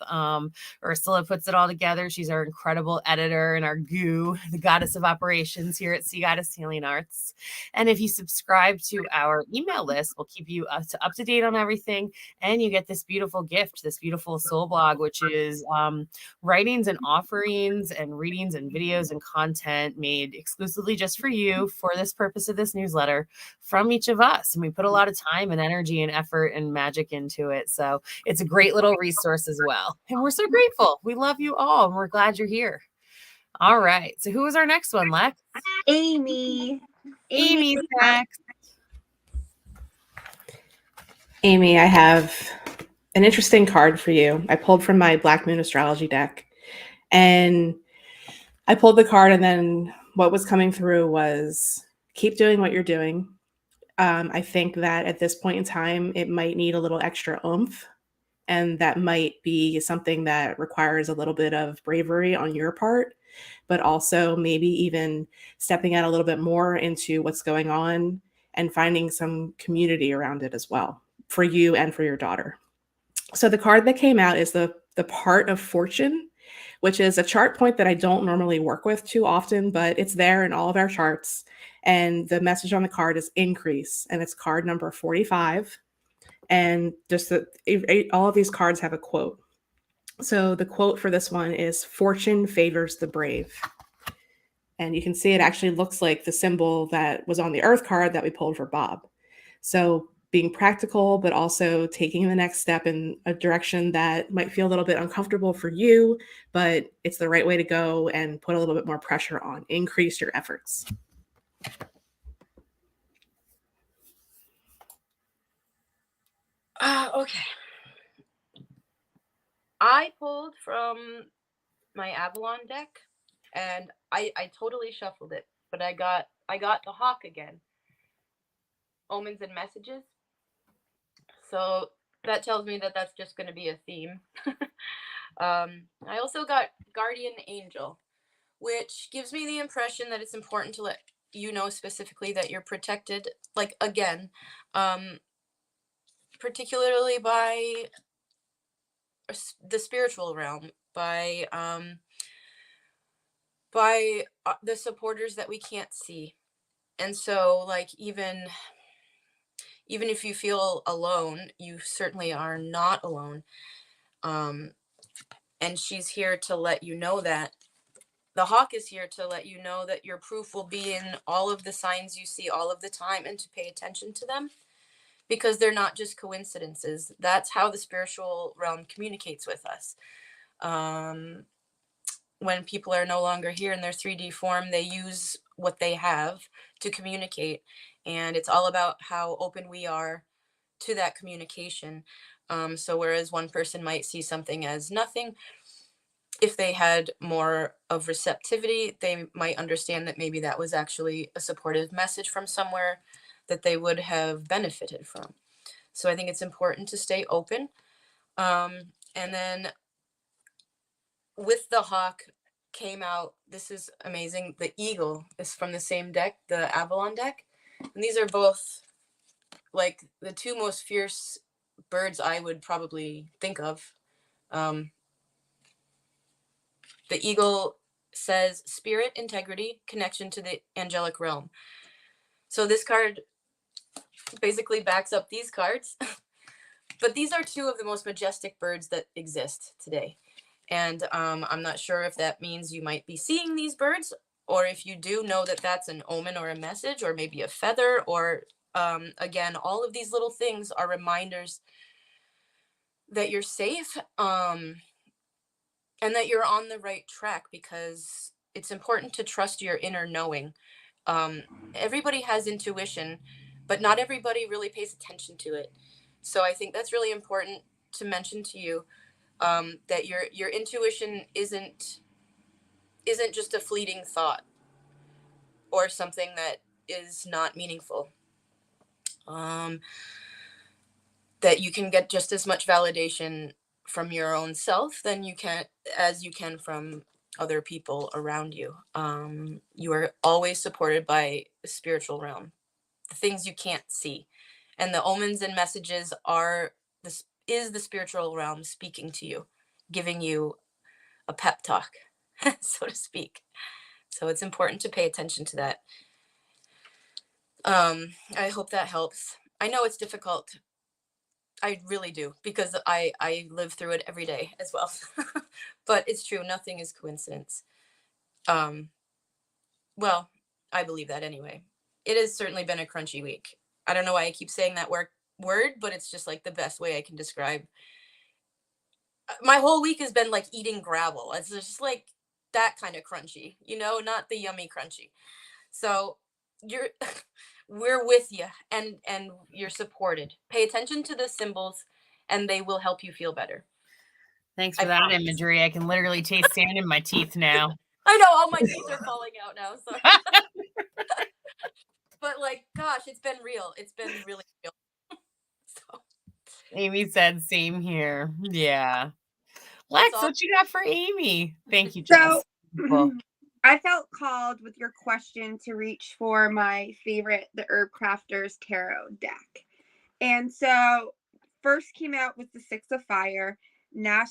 Ursula puts it all together. She's our incredible editor and our goo, the goddess of operations here at Sea Goddess Healing Arts. And if you subscribe to our email list, we'll keep you up to date on everything. And you get this beautiful gift, this beautiful soul blog, which is writings and offerings and readings and videos and content made exclusively just for you for this purpose of this newsletter from each of us. And we put a lot of time and energy and effort and magic into it. So it's a great little resource as well. And we're so grateful. We love you all, and we're glad you're here. All right. So who is our next one, Lex? Amy. Amy's next. Amy, I have an interesting card for you. I pulled from my Black Moon Astrology deck, and I pulled the card, and then what was coming through was keep doing what you're doing. I think that at this point in time, it might need a little extra oomph, and that might be something that requires a little bit of bravery on your part, but also maybe even stepping out a little bit more into what's going on and finding some community around it as well for you and for your daughter. So the card that came out is the part of fortune, which is a chart point that I don't normally work with too often, but it's there in all of our charts. And the message on the card is increase, and it's card number 45. And just all of these cards have a quote. So the quote for this one is, fortune favors the brave. And you can see it actually looks like the symbol that was on the Earth card that we pulled for Bob. So being practical, but also taking the next step in a direction that might feel a little bit uncomfortable for you, but it's the right way to go, and put a little bit more pressure on, increase your efforts. Okay. I pulled from my Avalon deck, and I totally shuffled it, but I got the Hawk again. Omens and Messages. So that tells me that that's just going to be a theme. I also got Guardian Angel, which gives me the impression that it's important to let you know specifically that you're protected. Like, again, particularly by the spiritual realm, by the supporters that we can't see. And so, like, even if you feel alone, you certainly are not alone. And she's here to let you know that. The Hawk is here to let you know that your proof will be in all of the signs you see all of the time, and to pay attention to them, because they're not just coincidences. That's how the spiritual realm communicates with us. When people are no longer here in their 3D form, they use what they have to communicate. And it's all about how open we are to that communication. So whereas one person might see something as nothing, if they had more of receptivity, they might understand that maybe that was actually a supportive message from somewhere that they would have benefited from. So I think it's important to stay open. And then with the Hawk came out, this is amazing, the Eagle is from the same deck, the Avalon deck. And these are both like the two most fierce birds I would probably think of. The Eagle says spirit, integrity, connection to the angelic realm. So this card basically backs up these cards. But these are two of the most majestic birds that exist today. And I'm not sure if that means you might be seeing these birds, or if you do, know that that's an omen or a message, or maybe a feather, or again, all of these little things are reminders that you're safe, and that you're on the right track, because it's important to trust your inner knowing. Everybody has intuition, but not everybody really pays attention to it. So I think that's really important to mention to you, that your intuition isn't just a fleeting thought or something that is not meaningful. That you can get just as much validation from your own self than you can from other people around you. You are always supported by the spiritual realm, the things you can't see, and the omens and messages is the spiritual realm speaking to you, giving you a pep talk, so to speak. So it's important to pay attention to that. I hope that helps. I know it's difficult. I really do, because I live through it every day as well. But it's true. Nothing is coincidence. Well, I believe that anyway. It has certainly been a crunchy week. I don't know why I keep saying that word, but it's just like the best way I can describe. My whole week has been like eating gravel. It's just like that kind of crunchy, not the yummy crunchy. So we're with you, and you're supported. Pay attention to the symbols, and they will help you feel better. Thanks for that imagery. I can literally taste sand in my teeth now. I know, all my teeth are falling out now. So. But like, gosh, it's been real. It's been really real. So. Amy said, "Same here." Yeah. Lex, what you got for Amy? Thank you, Jess. So, I felt called with your question to reach for my favorite, the Herb Crafters Tarot deck. And so first came out with the Six of Fire. Mandy,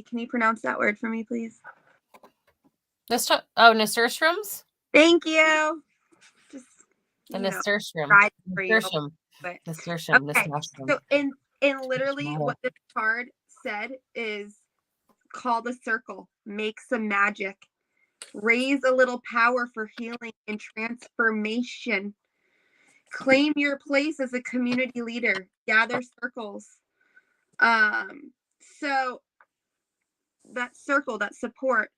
can you pronounce that word for me, please? Nasturtiums? Thank you. Just the nasturtium. Nasturtium. Okay. So in literally what this card said is, call the circle, make some magic. Raise a little power for healing and transformation. Claim your place as a community leader. Gather circles. So that circle, that support,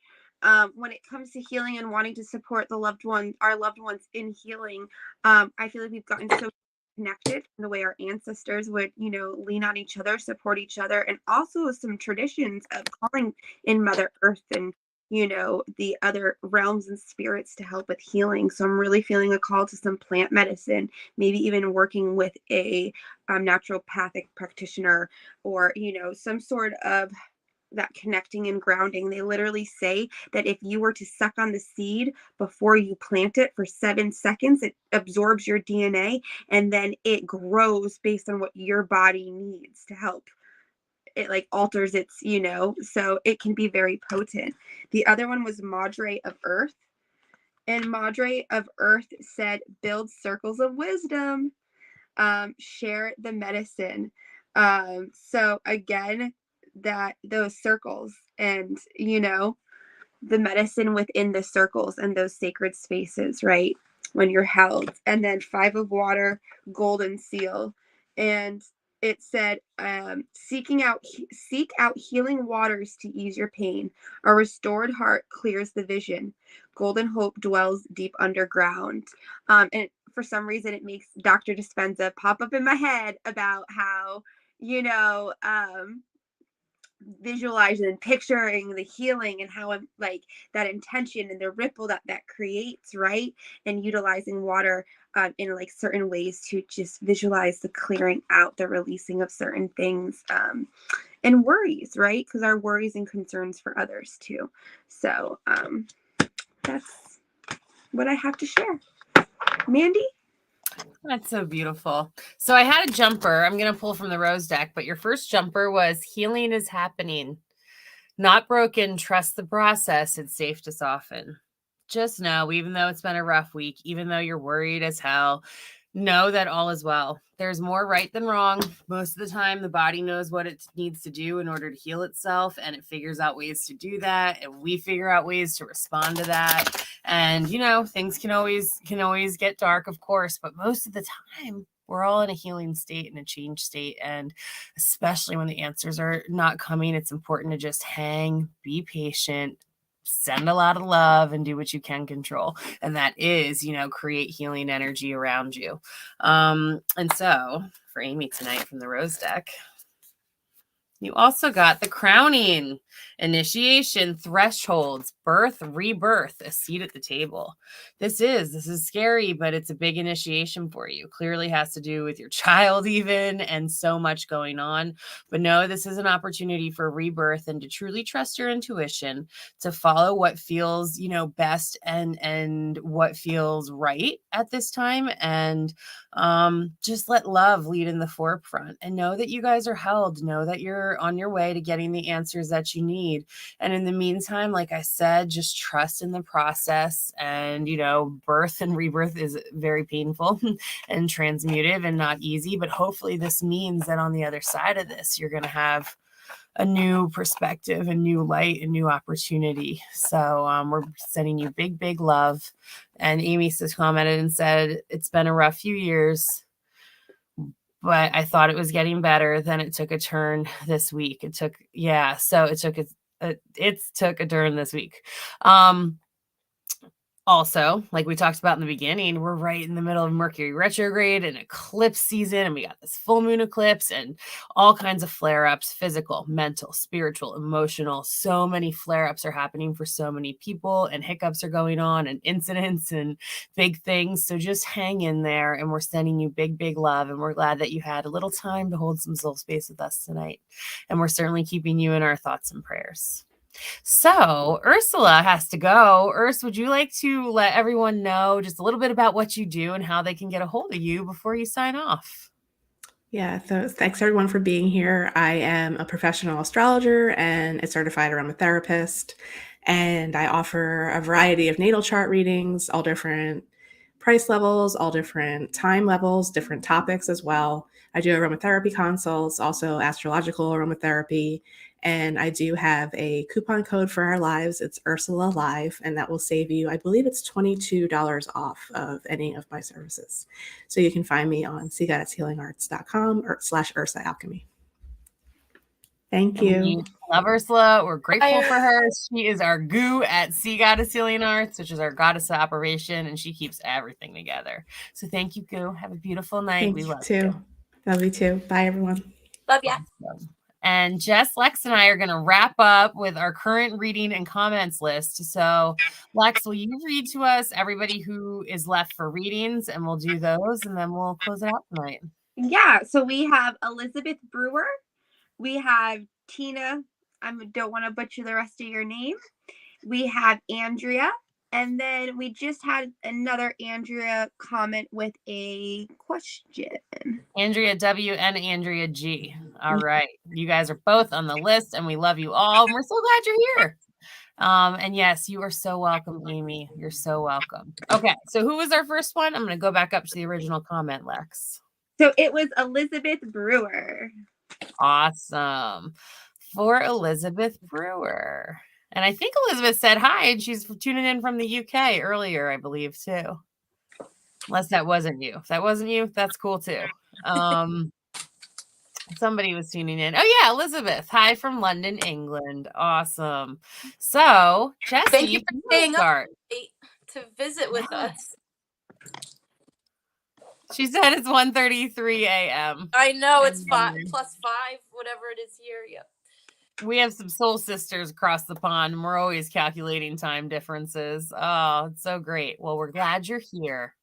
when it comes to healing and wanting to support our loved ones in healing, I feel like we've gotten so connected in the way our ancestors would, lean on each other, support each other, and also some traditions of calling in Mother Earth and the other realms and spirits to help with healing. So I'm really feeling a call to some plant medicine, maybe even working with a naturopathic practitioner, or some sort of that connecting and grounding. They literally say that if you were to suck on the seed before you plant it for 7 seconds, it absorbs your DNA and then it grows based on what your body needs to help. It like alters its, so it can be very potent. The other one was Madre of Earth. And Madre of Earth said, build circles of wisdom, share the medicine. So again, that those circles and the medicine within the circles and those sacred spaces, right, when you're held. And then 5 of water, golden seal, and it said, seek out healing waters to ease your pain. A restored heart clears the vision. Golden hope dwells deep underground. And for some reason it makes Dr. Dispenza pop up in my head about how visualizing and picturing the healing and how I'm like that intention and the ripple that creates, right? And utilizing water in like certain ways to just visualize the clearing out, the releasing of certain things, and worries, right? Because our worries and concerns for others too. So that's what I have to share. Mandy? That's so beautiful. So I had a jumper. I'm going to pull from the rose deck, but your first jumper was healing is happening. Not broken. Trust the process. It's safe to soften. Just know, even though it's been a rough week, even though you're worried as hell, know that all is well. There's more right than wrong. Most of the time, the body knows what it needs to do in order to heal itself, and it figures out ways to do that. And we figure out ways to respond to that. And, things can always get dark, of course, but most of the time, we're all in a healing state and a change state. And especially when the answers are not coming, it's important to just hang, be patient, send a lot of love, and do what you can control. And that is, create healing energy around you. And so for Amy tonight from the rose deck, you also got the crowning, initiation, thresholds, birth, rebirth, a seat at the table. This is scary, but it's a big initiation for you. Clearly has to do with your child even, and so much going on. But no, this is an opportunity for rebirth and to truly trust your intuition, to follow what feels, best and what feels right at this time. And just let love lead in the forefront, and know that you guys are held. Know that you're on your way to getting the answers that you need. And in the meantime, like I said, just trust in the process. And, birth and rebirth is very painful and transmutive and not easy. But hopefully this means that on the other side of this, you're going to have a new perspective, a new light, a new opportunity. So we're sending you big, big love. And Amy just commented and said, it's been a rough few years, but I thought it was getting better. Then it took a turn this week. It took a turn this week. Also, like we talked about in the beginning, we're right in the middle of Mercury retrograde and eclipse season, and we got this full moon eclipse and all kinds of flare-ups, physical, mental, spiritual, emotional. So many flare-ups are happening for so many people, and hiccups are going on, and incidents and big things. So just hang in there, and we're sending you big, big love, and we're glad that you had a little time to hold some soul space with us tonight. And we're certainly keeping you in our thoughts and prayers. So Ursula has to go. Urs, would you like to let everyone know just a little bit about what you do and how they can get a hold of you before you sign off? Yeah, so thanks everyone for being here. I am a professional astrologer and a certified aromatherapist, and I offer a variety of natal chart readings, all different price levels, all different time levels, different topics as well. I do aromatherapy consults, also astrological aromatherapy, and I do have a coupon code for our lives. It's Ursula Live, and that will save you, I believe it's $22 off of any of my services. So you can find me on cgoddesshealingarts.com or /Ursa Alchemy. Thank We you. love Ursula. We're grateful for her. She is our goo at Sea Goddess Healing Arts, which is our goddess of operation, and she keeps everything together. So thank you, Goo. Have a beautiful night. Thank We you love too. you. Love you too. Bye, everyone. Love ya. Awesome. And Jess, Lex, and I are going to wrap up with our current reading and comments list. So, Lex, will you read to us everybody who is left for readings, and we'll do those, and then we'll close it out tonight. Yeah, so we have Elizabeth Brewer. We have Tina. I don't want to butcher the rest of your name. We have Andrea. And then we just had another Andrea comment with a question. Andrea W and Andrea G. All right. You guys are both on the list, and we love you all. And we're so glad you're here. And yes, you are so welcome, Amy. You're so welcome. Okay. So who was our first one? I'm going to go back up to the original comment, Lex. So it was Elizabeth Brewer. Awesome. For Elizabeth Brewer. And I think Elizabeth said hi, and she's tuning in from the UK earlier, I believe, too. Unless that wasn't you. If that wasn't you, that's cool, too. Somebody was tuning in. Oh, yeah, Elizabeth. Hi from London, England. Awesome. So, Jesse, Thank you for staying start. up to visit with us. She said it's 1:33 a.m. I know, it's 5 plus 5, whatever it is here. Yep. We have some soul sisters across the pond, and we're always calculating time differences. Oh, it's so great. Well, we're glad you're here.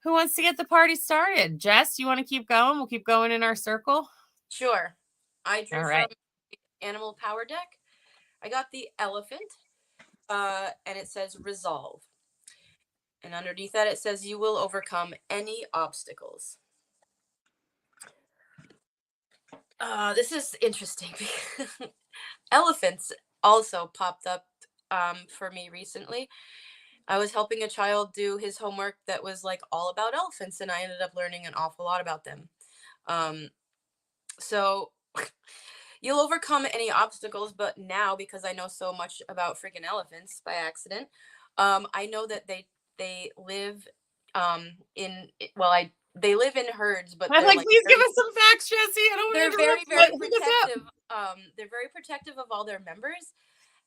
Who wants to get the party started? Jess, you want to keep going? We'll keep going in our circle. Sure. I drew All right. from the Animal Power deck. I got the elephant, and it says resolve. And underneath that, it says you will overcome any obstacles. This is interesting. Elephants also popped up for me recently. I was helping a child do his homework that was like all about elephants, and I ended up learning an awful lot about them. So you'll overcome any obstacles, but now, because I know so much about freaking elephants by accident, I know that they live they live in herds, but I'm they're like, like please very, give us some facts, Jesse. I don't they're want to very, interrupt. very Look us up. protective. They're very protective of all their members,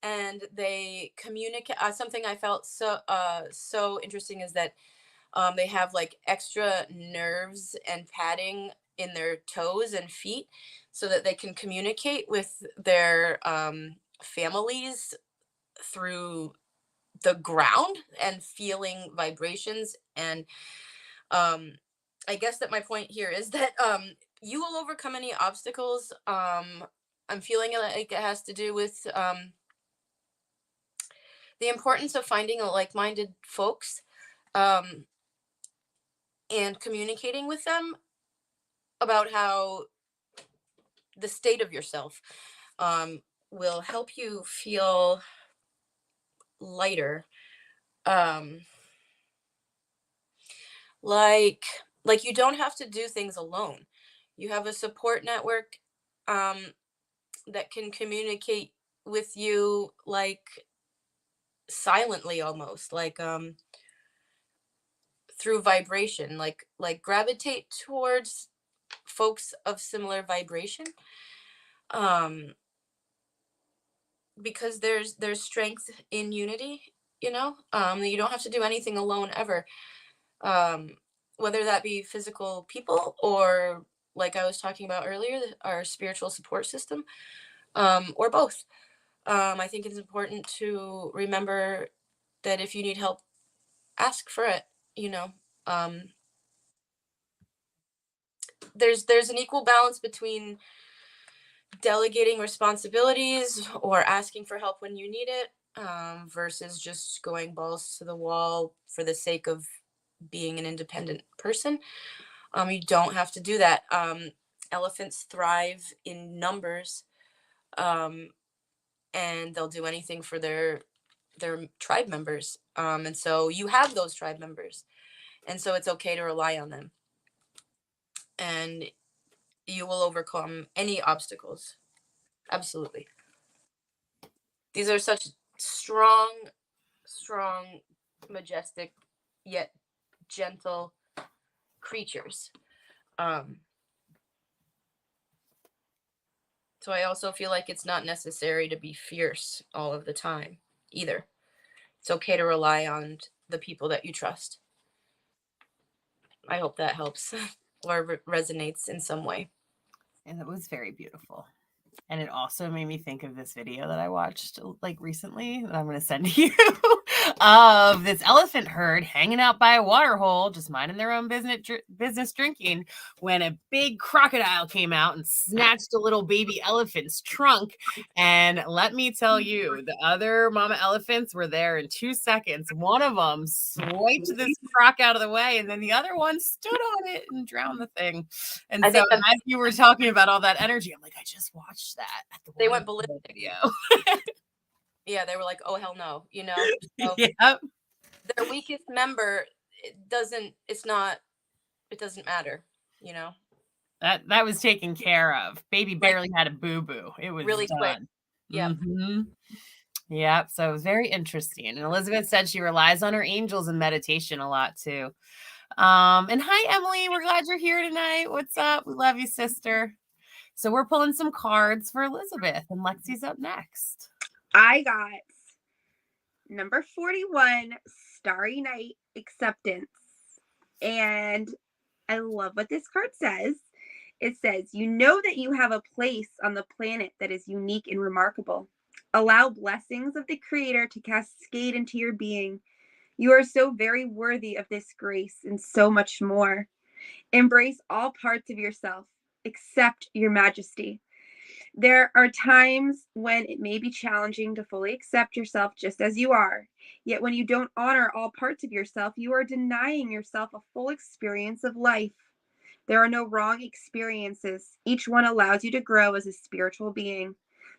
and they communicate. Something I felt so interesting is that they have like extra nerves and padding in their toes and feet so that they can communicate with their families through the ground and feeling vibrations. And I guess that my point here is that you will overcome any obstacles. I'm feeling like it has to do with the importance of finding like-minded folks and communicating with them about how the state of yourself will help you feel lighter. Like you don't have to do things alone. You have a support network that can communicate with you like silently, almost like through vibration, like gravitate towards folks of similar vibration, because there's strength in unity, you know. You don't have to do anything alone ever, whether that be physical people or, like I was talking about earlier, our spiritual support system, or both. I think it's important to remember that if you need help, ask for it, you know. There's an equal balance between delegating responsibilities or asking for help when you need it, versus just going balls to the wall for the sake of being an independent person. You don't have to do that. Elephants thrive in numbers, and they'll do anything for their tribe members. And so you have those tribe members. And so it's okay to rely on them. And you will overcome any obstacles. Absolutely. These are such strong, majestic, yet gentle creatures. So I also feel like it's not necessary to be fierce all of the time either. It's okay to rely on the people that you trust. I hope that helps or resonates in some way. And it was very beautiful. And it also made me think of this video that I watched like recently that I'm going to send to you of this elephant herd hanging out by a water hole, just minding their own business drinking, when a big crocodile came out and snatched a little baby elephant's trunk. And let me tell you, the other mama elephants were there in 2 seconds. One of them swiped this croc out of the way, and then the other one stood on it and drowned the thing. And so as you were talking about all that energy, I'm like, I just watched that at the they went ballistic video. Yeah, they were like, oh hell no, you know. So yep. Their weakest member, it doesn't matter, you know. That was taken care of. Baby barely had a boo-boo. It was really done. quick. Yep. Mm-hmm. Yep. So it was very interesting. And Elizabeth said she relies on her angels in meditation a lot too. And hi, Emily. We're glad you're here tonight. What's up? We love you, sister. So we're pulling some cards for Elizabeth, and Lexi's up next. I got number 41, Starry Night, Acceptance. And I love what this card says. It says, you know that you have a place on the planet that is unique and remarkable. Allow blessings of the Creator to cascade into your being. You are so very worthy of this grace and so much more. Embrace all parts of yourself. Accept your majesty. There are times when it may be challenging to fully accept yourself just as you are. Yet when you don't honor all parts of yourself, you are denying yourself a full experience of life. There are no wrong experiences. Each one allows you to grow as a spiritual being.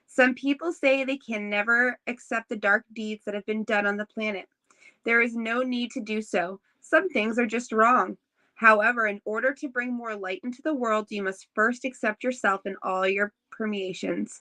Some people say they can never accept the dark deeds that have been done on the planet. There is no need to do so. Some things are just wrong. However, in order to bring more light into the world, you must first accept yourself in all your permeations.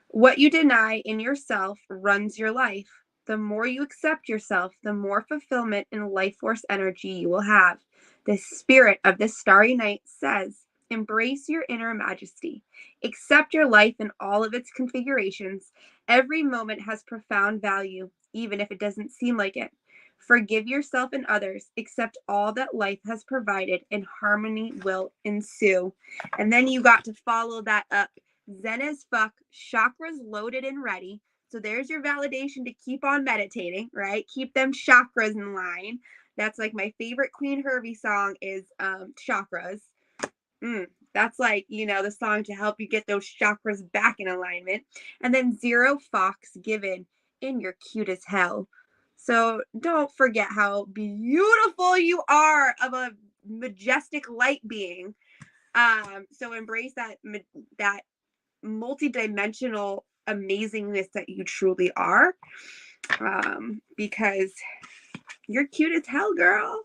What you deny in yourself runs your life. The more you accept yourself, the more fulfillment and life force energy you will have. The spirit of this starry night says, embrace your inner majesty. Accept your life in all of its configurations. Every moment has profound value, even if it doesn't seem like it. Forgive yourself and others. Accept all that life has provided, and harmony will ensue. And then you got to follow that up. Zen as fuck, chakras loaded and ready. So there's your validation to keep on meditating, right? Keep them chakras in line. That's like my favorite Queen Hervey song is Chakras. That's like, you know, the song to help you get those chakras back in alignment. And then 0 fox given in your cute as hell. So don't forget how beautiful you are of a majestic light being. So embrace that multidimensional amazingness that you truly are, because you're cute as hell, girl.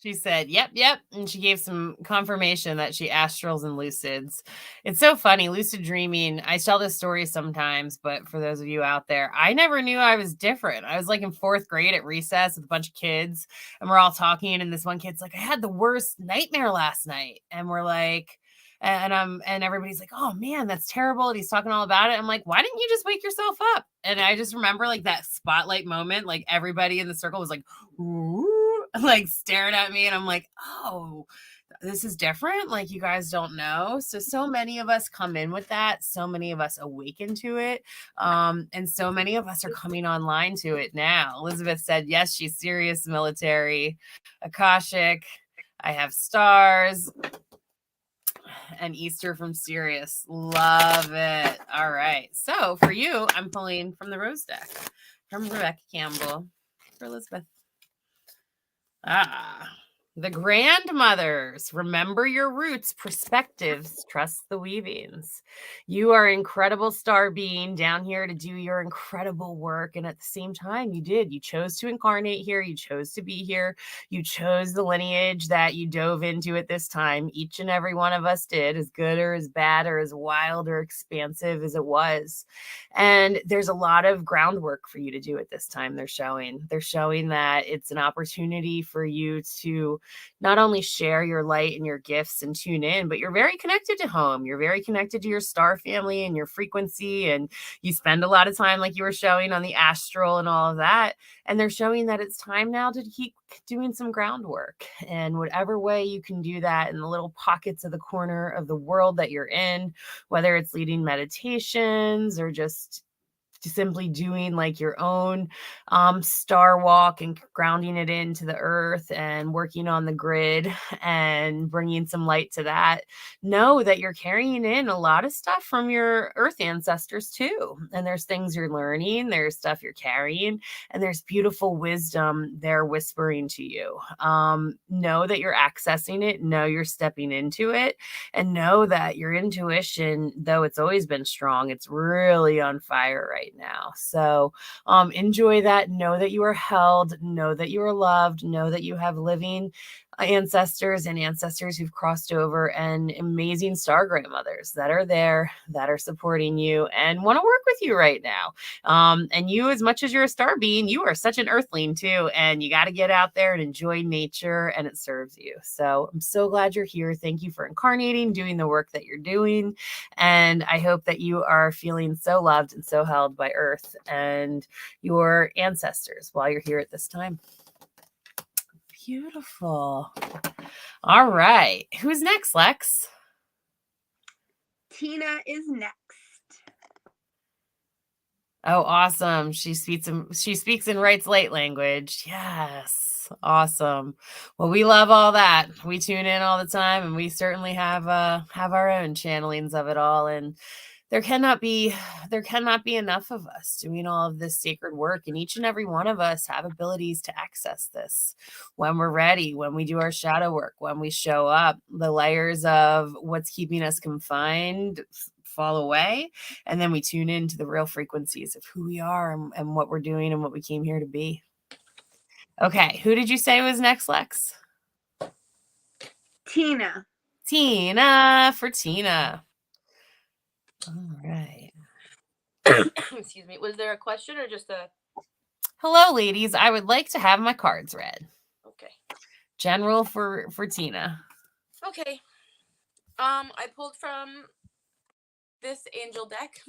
She said, yep. And she gave some confirmation that she astrals and lucids. It's so funny. Lucid dreaming. I tell this story sometimes, but for those of you out there, I never knew I was different. I was like in 4th grade at recess with a bunch of kids, and we're all talking. And this one kid's like, I had the worst nightmare last night. And we're like, and everybody's like, oh man, that's terrible. And he's talking all about it. I'm like, why didn't you just wake yourself up? And I just remember like that spotlight moment, like everybody in the circle was like, ooh, like staring at me. And I'm like, oh, this is different. Like you guys don't know. So many of us come in with that. So many of us awaken to it. And so many of us are coming online to it now. Elizabeth said, yes, she's serious military, Akashic. I have stars. And Easter from Sirius. Love it. All right. So for you, I'm pulling from the Rose deck from Rebecca Campbell for Elizabeth. The grandmothers, remember your roots, perspectives, trust the weavings. You are an incredible star being down here to do your incredible work. And at the same time, you chose to incarnate here. You chose to be here. You chose the lineage that you dove into at this time. Each and every one of us did, as good or as bad or as wild or expansive as it was. And there's a lot of groundwork for you to do at this time. They're showing that it's an opportunity for you to not only share your light and your gifts and tune in, but you're very connected to home. You're very connected to your star family and your frequency. And you spend a lot of time, like you were showing, on the astral and all of that. And they're showing that it's time now to keep doing some groundwork. And whatever way you can do that in the little pockets of the corner of the world that you're in, whether it's leading meditations or just simply doing like your own star walk and grounding it into the earth and working on the grid and bringing some light to that, know that you're carrying in a lot of stuff from your earth ancestors too. And there's things you're learning, there's stuff you're carrying, and there's beautiful wisdom they're whispering to you. Know that you're accessing it, know you're stepping into it, and know that your intuition, though it's always been strong, it's really on fire right now. So enjoy that. Know that you are held. Know that you are loved. Know that you have living ancestors and ancestors who've crossed over, and amazing star grandmothers that are there, that are supporting you and want to work with you right now. And you, as much as you're a star being, you are such an earthling too, and you got to get out there and enjoy nature, and it serves you. So I'm so glad you're here. Thank you for incarnating, doing the work that you're doing, and I hope that you are feeling so loved and so held by Earth and your ancestors while you're here at this time. Beautiful. All right. Who's next, Lex? Tina is next. Oh, awesome. She speaks and writes light language. Yes. Awesome. Well, we love all that. We tune in all the time, and we certainly have our own channelings of it all. And there cannot be enough of us doing all of this sacred work, and each and every one of us have abilities to access this when we're ready, when we do our shadow work, when we show up. The layers of what's keeping us confined fall away, and then we tune into the real frequencies of who we are and what we're doing and what we came here to be. Okay, who did you say was next, Lex? Tina. Tina, for Tina. All right. Excuse me. Was there a question or just a... Hello, ladies. I would like to have my cards read. Okay. General for Tina. Okay. I pulled from this angel deck.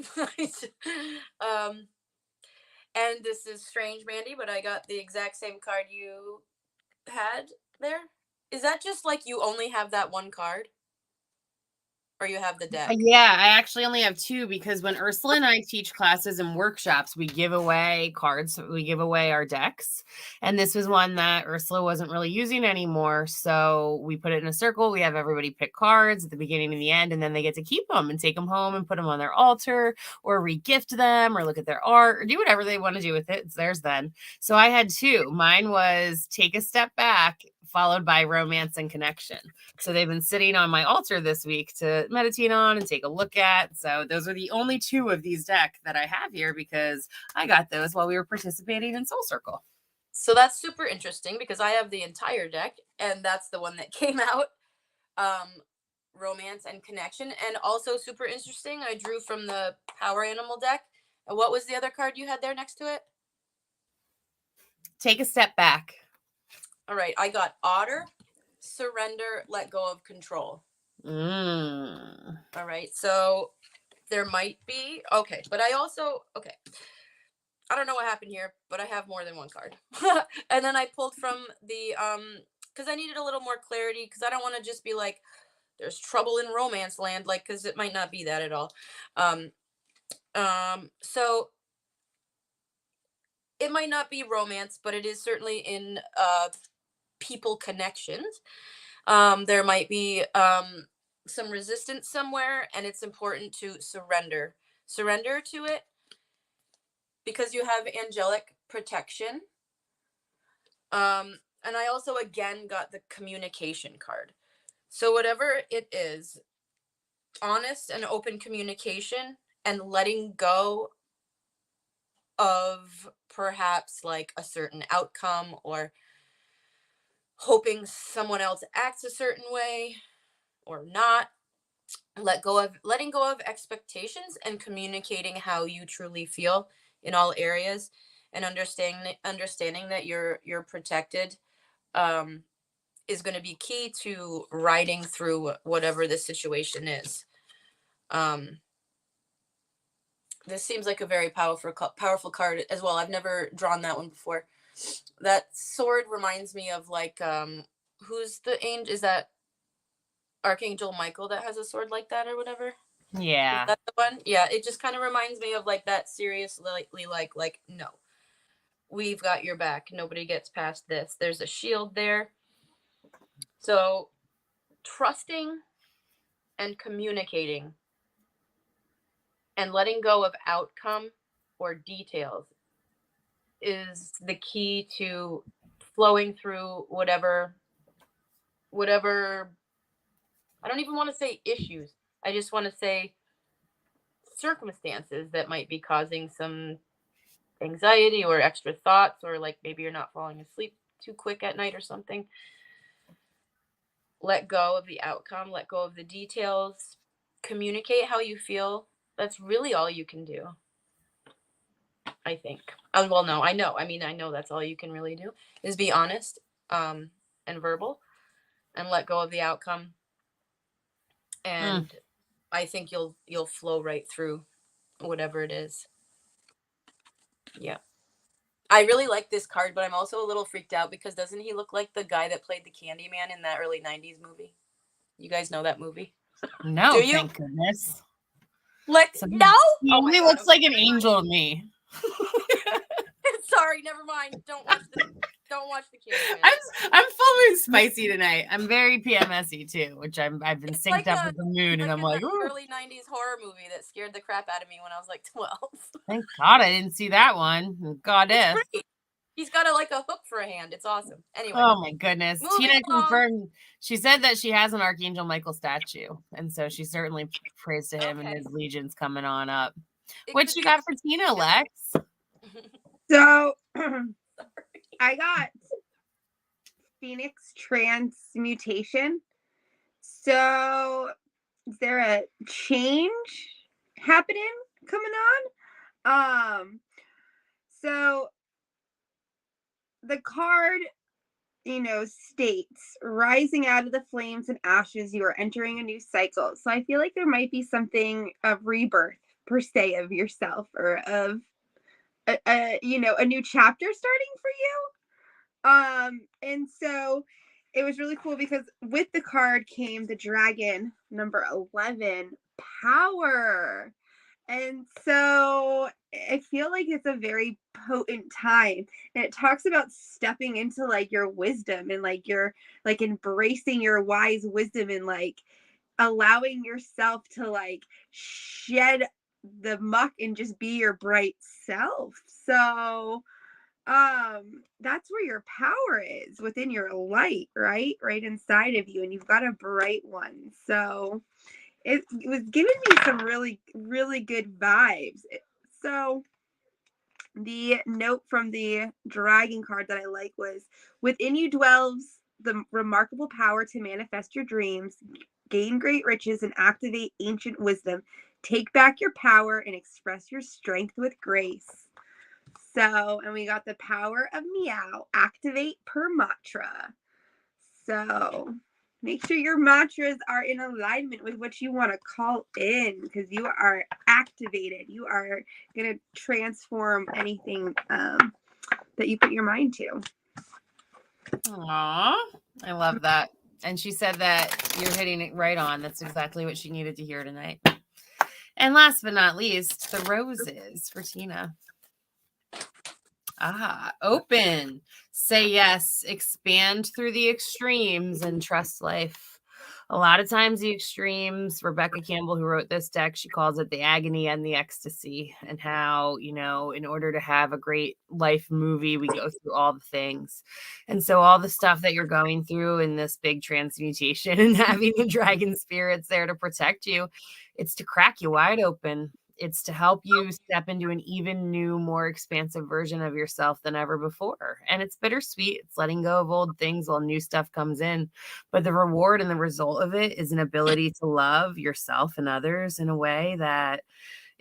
And this is strange, Mandy, but I got the exact same card you had there. Is that just like you only have that one card? Or you have the deck? Yeah, I actually only have two, because when Ursula and I teach classes and workshops, we give away cards. We give away our decks. And this was one that Ursula wasn't really using anymore. So we put it in a circle. We have everybody pick cards at the beginning and the end, and then they get to keep them and take them home and put them on their altar, or re-gift them, or look at their art, or do whatever they want to do with it. It's theirs then. So I had two. Mine was Take a Step Back, followed by Romance and Connection. So they've been sitting on my altar this week to meditate on and take a look at. So those are the only two of these decks that I have here, because I got those while we were participating in Soul Circle. So that's super interesting, because I have the entire deck, and that's the one that came out. Romance and Connection. And also super interesting, I drew from the Power Animal deck. And what was the other card you had there next to it? Take a Step Back. All right, I got Otter, Surrender, Let Go of Control. All right, so there might be, okay, but I also, okay, I don't know what happened here, but I have more than one card. And then I pulled from the, because I needed a little more clarity, because I don't want to just be like, there's trouble in romance land, like, because it might not be that at all. So it might not be romance, but it is certainly in people connections. There might be some resistance somewhere, and it's important to surrender to it, because you have angelic protection. And I also again got the communication card. So whatever it is, honest and open communication and letting go of perhaps like a certain outcome or hoping someone else acts a certain way or not. Letting go of expectations and communicating how you truly feel in all areas, and understanding that you're protected, um, is going to be key to riding through whatever the situation is. Um, this seems like a very powerful card as well. I've never drawn that one before. That sword reminds me of like, who's the angel? Is that Archangel Michael that has a sword like that or whatever? Yeah. Is that the one? Yeah, it just kind of reminds me of like that seriously, like no, we've got your back. Nobody gets past this. There's a shield there. So trusting and communicating and letting go of outcome or details is the key to flowing through whatever I don't even want to say issues. I just want to say circumstances that might be causing some anxiety or extra thoughts, or like maybe you're not falling asleep too quick at night or something. Let go of the outcome, let go of the details, communicate how you feel. That's really all you can do, I think. Well, no, I know. I mean, I know that's all you can really do is be honest, and verbal, and let go of the outcome. And I think you'll flow right through whatever it is. Yeah. I really like this card, but I'm also a little freaked out because doesn't he look like the guy that played the Candyman in that early 90s movie? You guys know that movie? No, Do you? thank goodness. Like, no? He Oh my only God, looks okay, like an never mind. angel to me. Sorry, never mind. Don't watch the Candyman. I'm fully spicy tonight. I'm very PMSy too, which I've been synced like up with the moon, and I'm like, ooh. Early 90s horror movie that scared the crap out of me when I was like 12. Thank God I didn't see that one. Goddess. It's great. He's got a hook for a hand. It's awesome. Anyway. Oh my goodness. Moving Tina along. confirmed. She said that she has an Archangel Michael statue, and so she certainly prays to him and his legions coming on up. What you got for Tina, Lex? So I got Phoenix transmutation. So is there a change happening coming on? So the card, states rising out of the flames and ashes, you are entering a new cycle. So I feel like there might be something of rebirth per se of yourself, or of a new chapter starting for you. And so it was really cool because with the card came the dragon number 11, power. And so I feel like it's a very potent time. And it talks about stepping into like your wisdom and like your like embracing your wise wisdom and like allowing yourself to like shed the muck and just be your bright self. So that's where your power is, within your light, right inside of you, and you've got a bright one. So it was giving me some really, really good vibes. So the note from the dragon card that I like was, within you dwells the remarkable power to manifest your dreams, gain great riches, and activate ancient wisdom. Take back your power and express your strength with grace. So, and we got the power of meow, activate per mantra. So make sure your mantras are in alignment with what you want to call in, because you are activated. You are going to transform anything that you put your mind to. Aww, I love that. And she said that you're hitting it right on. That's exactly what she needed to hear tonight. And last but not least, the roses for Tina. Open. Say yes. Expand through the extremes and trust life. A lot of times the extremes, Rebecca Campbell, who wrote this deck, she calls it the agony and the ecstasy, and how, you know, in order to have a great life movie, we go through all the things. And so all the stuff that you're going through in this big transmutation and having the dragon spirits there to protect you, it's to crack you wide open. It's to help you step into an even new, more expansive version of yourself than ever before. And it's bittersweet. It's letting go of old things while new stuff comes in. But the reward and the result of it is an ability to love yourself and others in a way that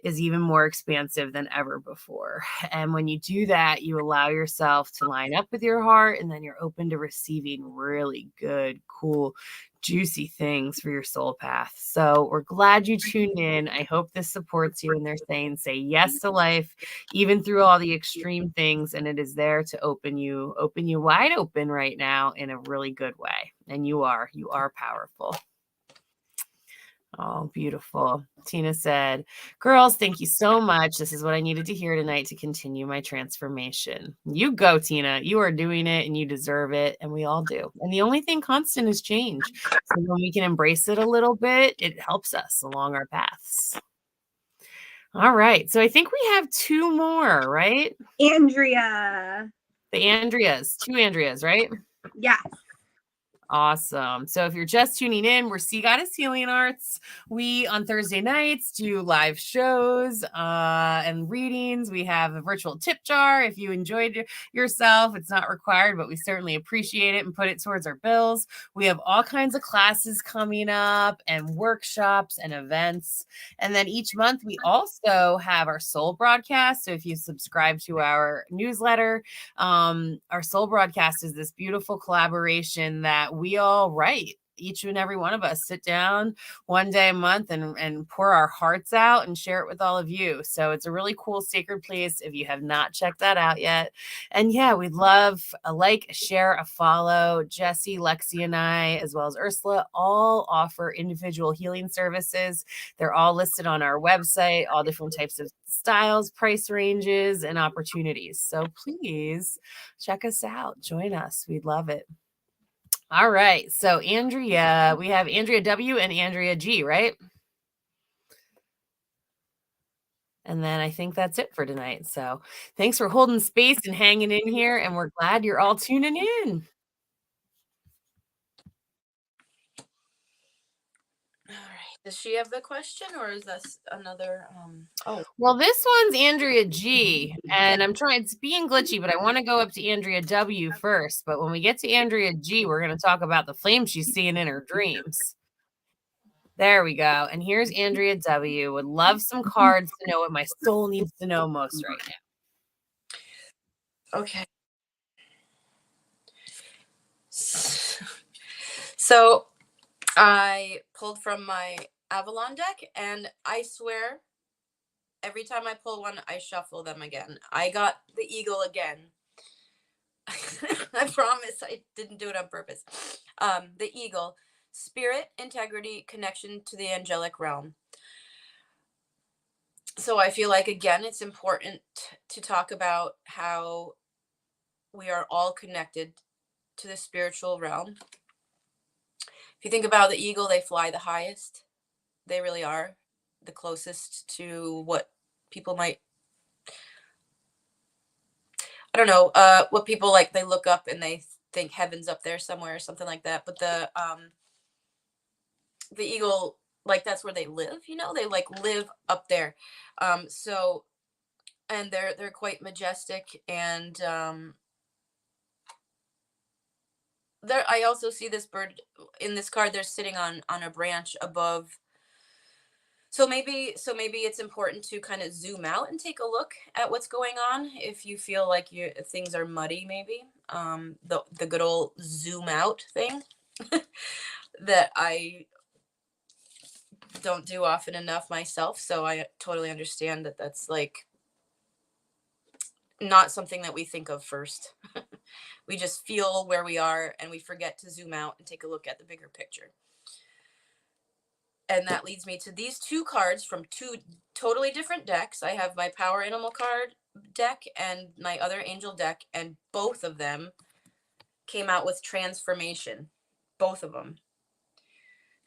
is even more expansive than ever before. And when you do that, you allow yourself to line up with your heart, and then you're open to receiving really good, cool, juicy things for your soul path. So we're glad you tuned in. I hope this supports you. And they're saying, say yes to life, even through all the extreme things. And it is there to open you wide open right now in a really good way. And you are powerful. Oh, beautiful. Tina said, girls, thank you so much. This is what I needed to hear tonight to continue my transformation. You go, Tina. You are doing it and you deserve it. And we all do. And the only thing constant is change. So when we can embrace it a little bit, it helps us along our paths. All right. So I think we have two more, right? Andrea. The Andreas, 2 Andreas, right? Yes. Awesome. So if you're just tuning in, we're Sea Goddess Healing Arts. We, on Thursday nights, do live shows and readings. We have a virtual tip jar. If you enjoyed yourself, it's not required, but we certainly appreciate it and put it towards our bills. We have all kinds of classes coming up and workshops and events. And then each month, we also have our soul broadcast. So if you subscribe to our newsletter, our soul broadcast is this beautiful collaboration that we all write. Each and every one of us sit down one day a month and pour our hearts out and share it with all of you. So it's a really cool sacred place if you have not checked that out yet. And yeah, we'd love a like, a share, a follow. Jessie, Lexi, and I, as well as Ursula, all offer individual healing services. They're all listed on our website, all different types of styles, price ranges, and opportunities. So please check us out. Join us. We'd love it. All right. So Andrea, we have Andrea W and Andrea G, right? And then I think that's it for tonight. So thanks for holding space and hanging in here. And we're glad you're all tuning in. All right. Does she have the question, or is this another? Oh, Well, this one's Andrea G, and I'm trying, it's being glitchy, but I want to go up to Andrea W first. But when we get to Andrea G, we're going to talk about the flame she's seeing in her dreams. There we go. And here's Andrea W. Would love some cards to know what my soul needs to know most right now. okay. So I pulled from my Avalon deck, and I swear every time I pull one, I shuffle them again. I got the eagle again. I promise I didn't do it on purpose. The eagle, spirit, integrity, connection to the angelic realm. So I feel like, again, it's important to talk about how we are all connected to the spiritual realm. If you think about the eagle, they fly the highest. They really are the closest to what people might, I don't know, what people like, they look up and they think heaven's up there somewhere or something like that. But the eagle, like, that's where they live, you know, they like live up there. So, and they're quite majestic, and there, I also see this bird in this card. They're sitting on a branch above. So maybe it's important to kind of zoom out and take a look at what's going on if you feel like things are muddy. Maybe the good old zoom out thing that I don't do often enough myself. So I totally understand that that's like not something that we think of first. We just feel where we are and we forget to zoom out and take a look at the bigger picture. And that leads me to these two cards from two totally different decks. I have my Power Animal card deck and my other Angel deck, and both of them came out with transformation. Both of them.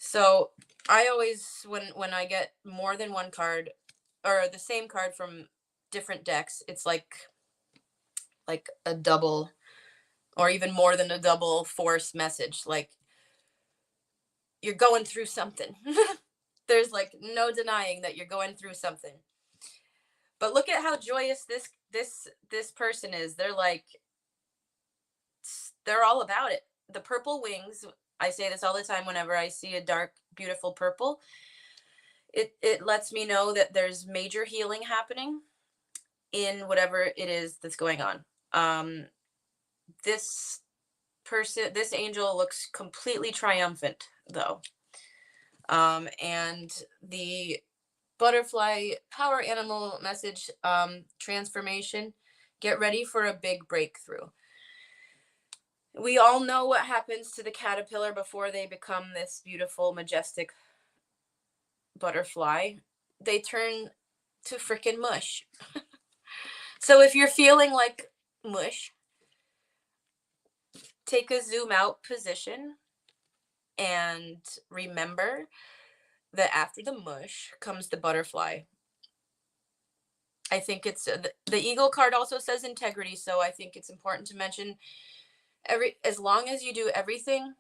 So I always, when I get more than one card or the same card from different decks, it's like a double or even more than a double force message. Like, you're going through something. There's like no denying that you're going through something. But look at how joyous this person is. They're like, they're all about it. The purple wings, I say this all the time whenever I see a dark, beautiful purple. It lets me know that there's major healing happening in whatever it is that's going on. This this angel looks completely triumphant, though. And the butterfly power animal message, transformation, get ready for a big breakthrough. We all know what happens to the caterpillar before they become this beautiful, majestic butterfly. They turn to frickin' mush. So if you're feeling like mush, take a zoom out position and remember that after the mush comes the butterfly. I think it's the eagle card also says integrity, so I think it's important to mention as long as you do everything,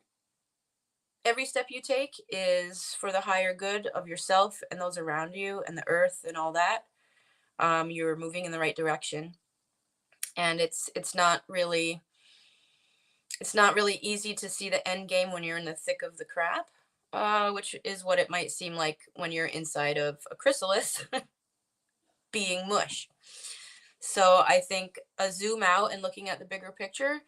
every step you take is for the higher good of yourself and those around you and the earth and all that. You're moving in the right direction, and it's not really easy to see the end game when you're in the thick of the crap, which is what it might seem like when you're inside of a chrysalis being mush. So I think a zoom out and looking at the bigger picture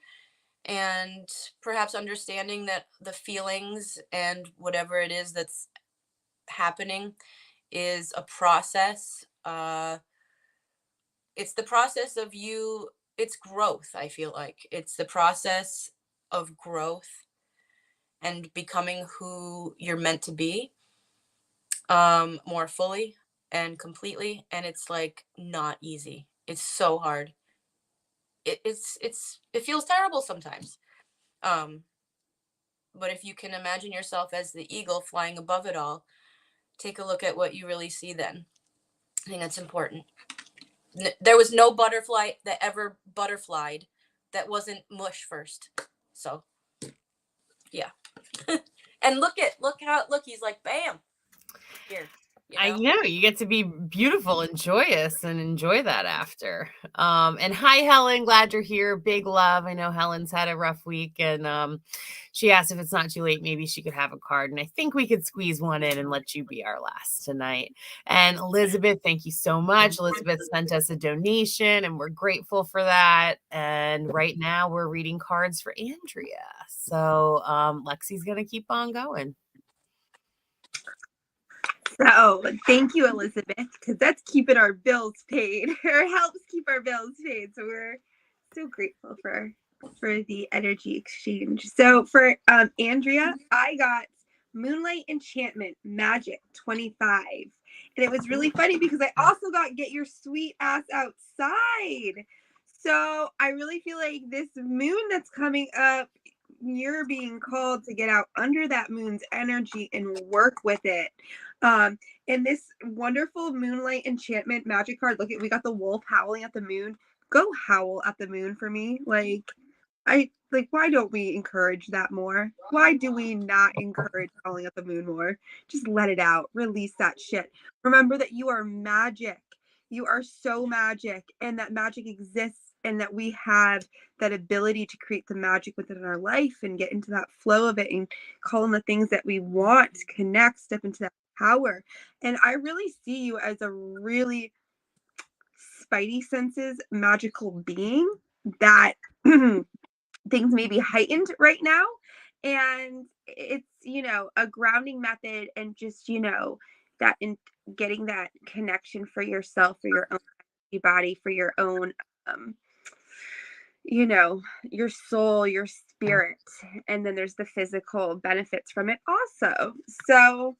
and perhaps understanding that the feelings and whatever it is that's happening is a process. It's the process of you. It's growth. I feel like it's the process of growth and becoming who you're meant to be, more fully and completely. And it's like not easy. It's so hard. It feels terrible sometimes. But if you can imagine yourself as the eagle flying above it all, take a look at what you really see then. I think that's important. There was no butterfly that ever butterflied that wasn't mush first. So, yeah. And look, he's like, bam, here. I know you get to be beautiful and joyous and enjoy that after. And hi, Helen, glad you're here. Big love. I know Helen's had a rough week, and she asked if it's not too late, maybe she could have a card. And I think we could squeeze one in and let you be our last tonight. And Elizabeth, thank you so much. Elizabeth sent us a donation, and we're grateful for that. And right now we're reading cards for Andrea. So Lexi's gonna keep on going. So thank you, Elizabeth, because that's keeping our bills paid or helps keep our bills paid. So we're so grateful for the energy exchange. So for Andrea, I got Moonlight Enchantment Magic 25. And it was really funny because I also got Get Your Sweet Ass Outside. So I really feel like this moon that's coming up, you're being called to get out under that moon's energy and work with it. And this wonderful Moonlight Enchantment magic card, look at, we got the wolf howling at the moon. Go howl at the moon for me. Like, why don't we encourage that more? Why do we not encourage howling at the moon more? Just let it out. Release that shit. Remember that you are magic. You are so magic, and that magic exists, and that we have that ability to create the magic within our life and get into that flow of it and call in the things that we want, connect, step into that power. And I really see you as a really spidey senses magical being that things may be heightened right now, and it's a grounding method, and just that in getting that connection for yourself, for your own body, for your own your soul, your spirit, and then there's the physical benefits from it also. So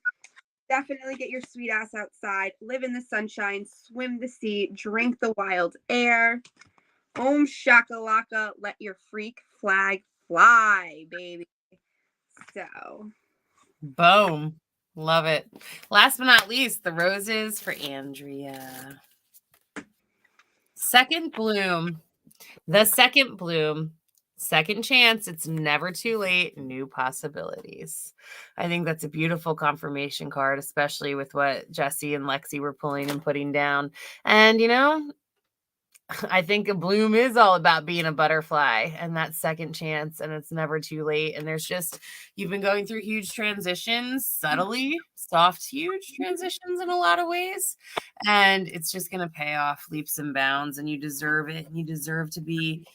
definitely get your sweet ass outside, live in the sunshine, swim the sea, drink the wild air. Om shakalaka, let your freak flag fly, baby. So Boom. Love it. Last but not least, the roses for Andrea. Second bloom. The second bloom. Second chance. It's never too late. New possibilities. I think that's a beautiful confirmation card, especially with what Jesse and Lexi were pulling and putting down. And, you know, I think a bloom is all about being a butterfly and that second chance, and it's never too late. And there's just, you've been going through huge transitions, subtly, soft, huge transitions in a lot of ways. And it's just going to pay off leaps and bounds, and you deserve it. And you deserve to be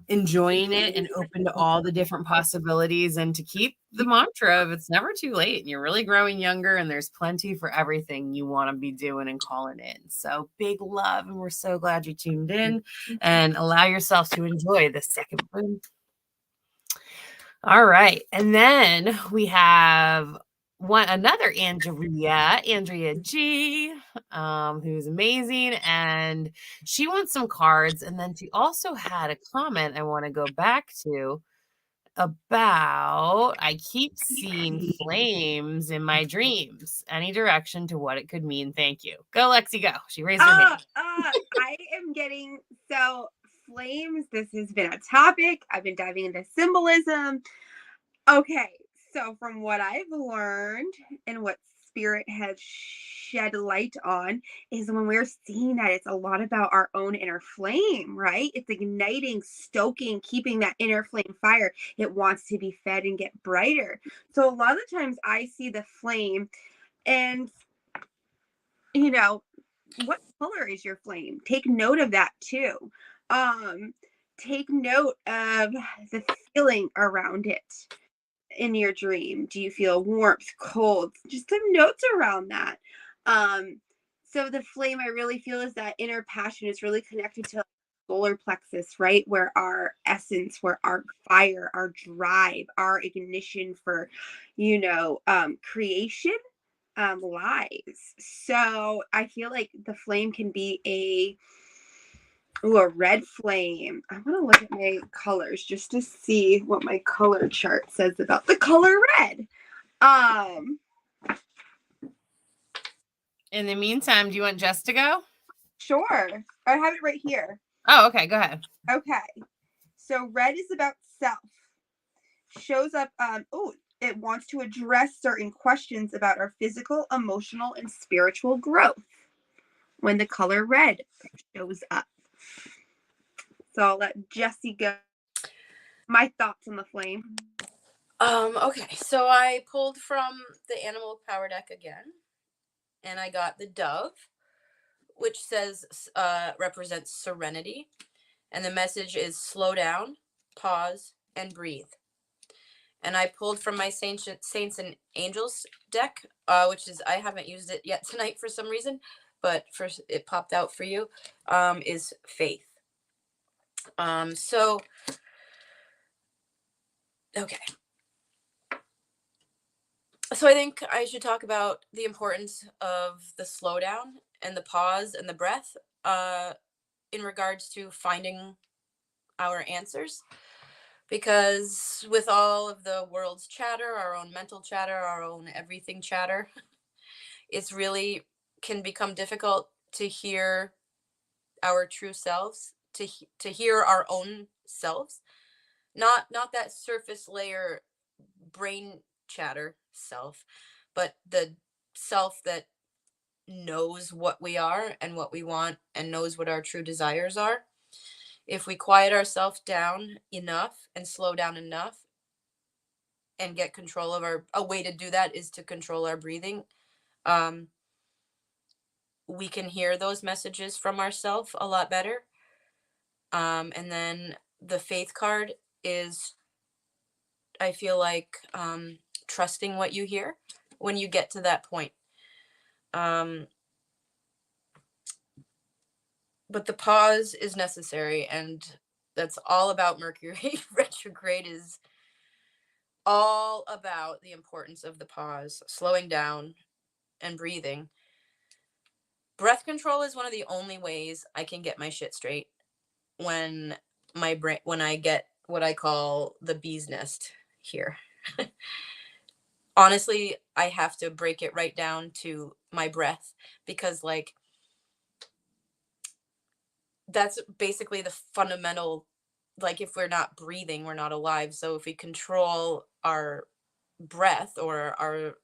enjoying it and open to all the different possibilities, and to keep the mantra of it's never too late, and you're really growing younger, and there's plenty for everything you want to be doing and calling in. So big love, and we're so glad you tuned in, and allow yourself to enjoy the second bloom. All right, and then we have another Andrea G, who's amazing, and she wants some cards. And then she also had a comment I want to go back to about, I keep seeing flames in my dreams. Any direction to what it could mean? Thank you. Go, Lexi, go. She raised her hand. I am getting flames. This has been a topic. I've been diving into symbolism. Okay, so from what I've learned and what Spirit has shed light on is when we're seeing that it's a lot about our own inner flame, right? It's igniting, stoking, keeping that inner flame fire. It wants to be fed and get brighter. So a lot of the times I see the flame and, you know, what color is your flame? Take note of that too. Take note of the feeling around it. In your dream, do you feel warmth, cold? Just some notes around that. So the flame, I really feel, is that inner passion. Is really connected to solar plexus, right? Where our essence, where our fire, our drive, our ignition for, creation lies. So I feel like the flame can be a red flame. I want to look at my colors just to see what my color chart says about the color red. In the meantime, do you want Jess to go? Sure. I have it right here. Oh, okay. Go ahead. Okay. So red is about self. Shows up, it wants to address certain questions about our physical, emotional, and spiritual growth when the color red shows up. So I'll let Jessie go. My thoughts on the flame. Okay, so I pulled from the Animal Power deck again, and I got the Dove, which says represents serenity, and the message is slow down, pause, and breathe. And I pulled from my Saints and Angels deck, which is, I haven't used it yet tonight for some reason, but first it popped out for you, is faith. Okay. So I think I should talk about the importance of the slowdown and the pause and the breath in regards to finding our answers. Because with all of the world's chatter, our own mental chatter, our own everything chatter, it's really can become difficult to hear our true selves, to hear our own selves. Not that surface layer brain chatter self, but the self that knows what we are and what we want and knows what our true desires are. If we quiet ourselves down enough and slow down enough and get control of a way to do that is to control our breathing. We can hear those messages from ourselves a lot better. And then the faith card is, I feel like, trusting what you hear when you get to that point. But the pause is necessary, and that's all about Mercury retrograde, is all about the importance of the pause, slowing down and breathing. Breath control is one of the only ways I can get my shit straight when I get what I call the bee's nest here. honestly, I have to break it right down to my breath, because like that's basically the fundamental, like if we're not breathing, we're not alive. So if we control our breath or our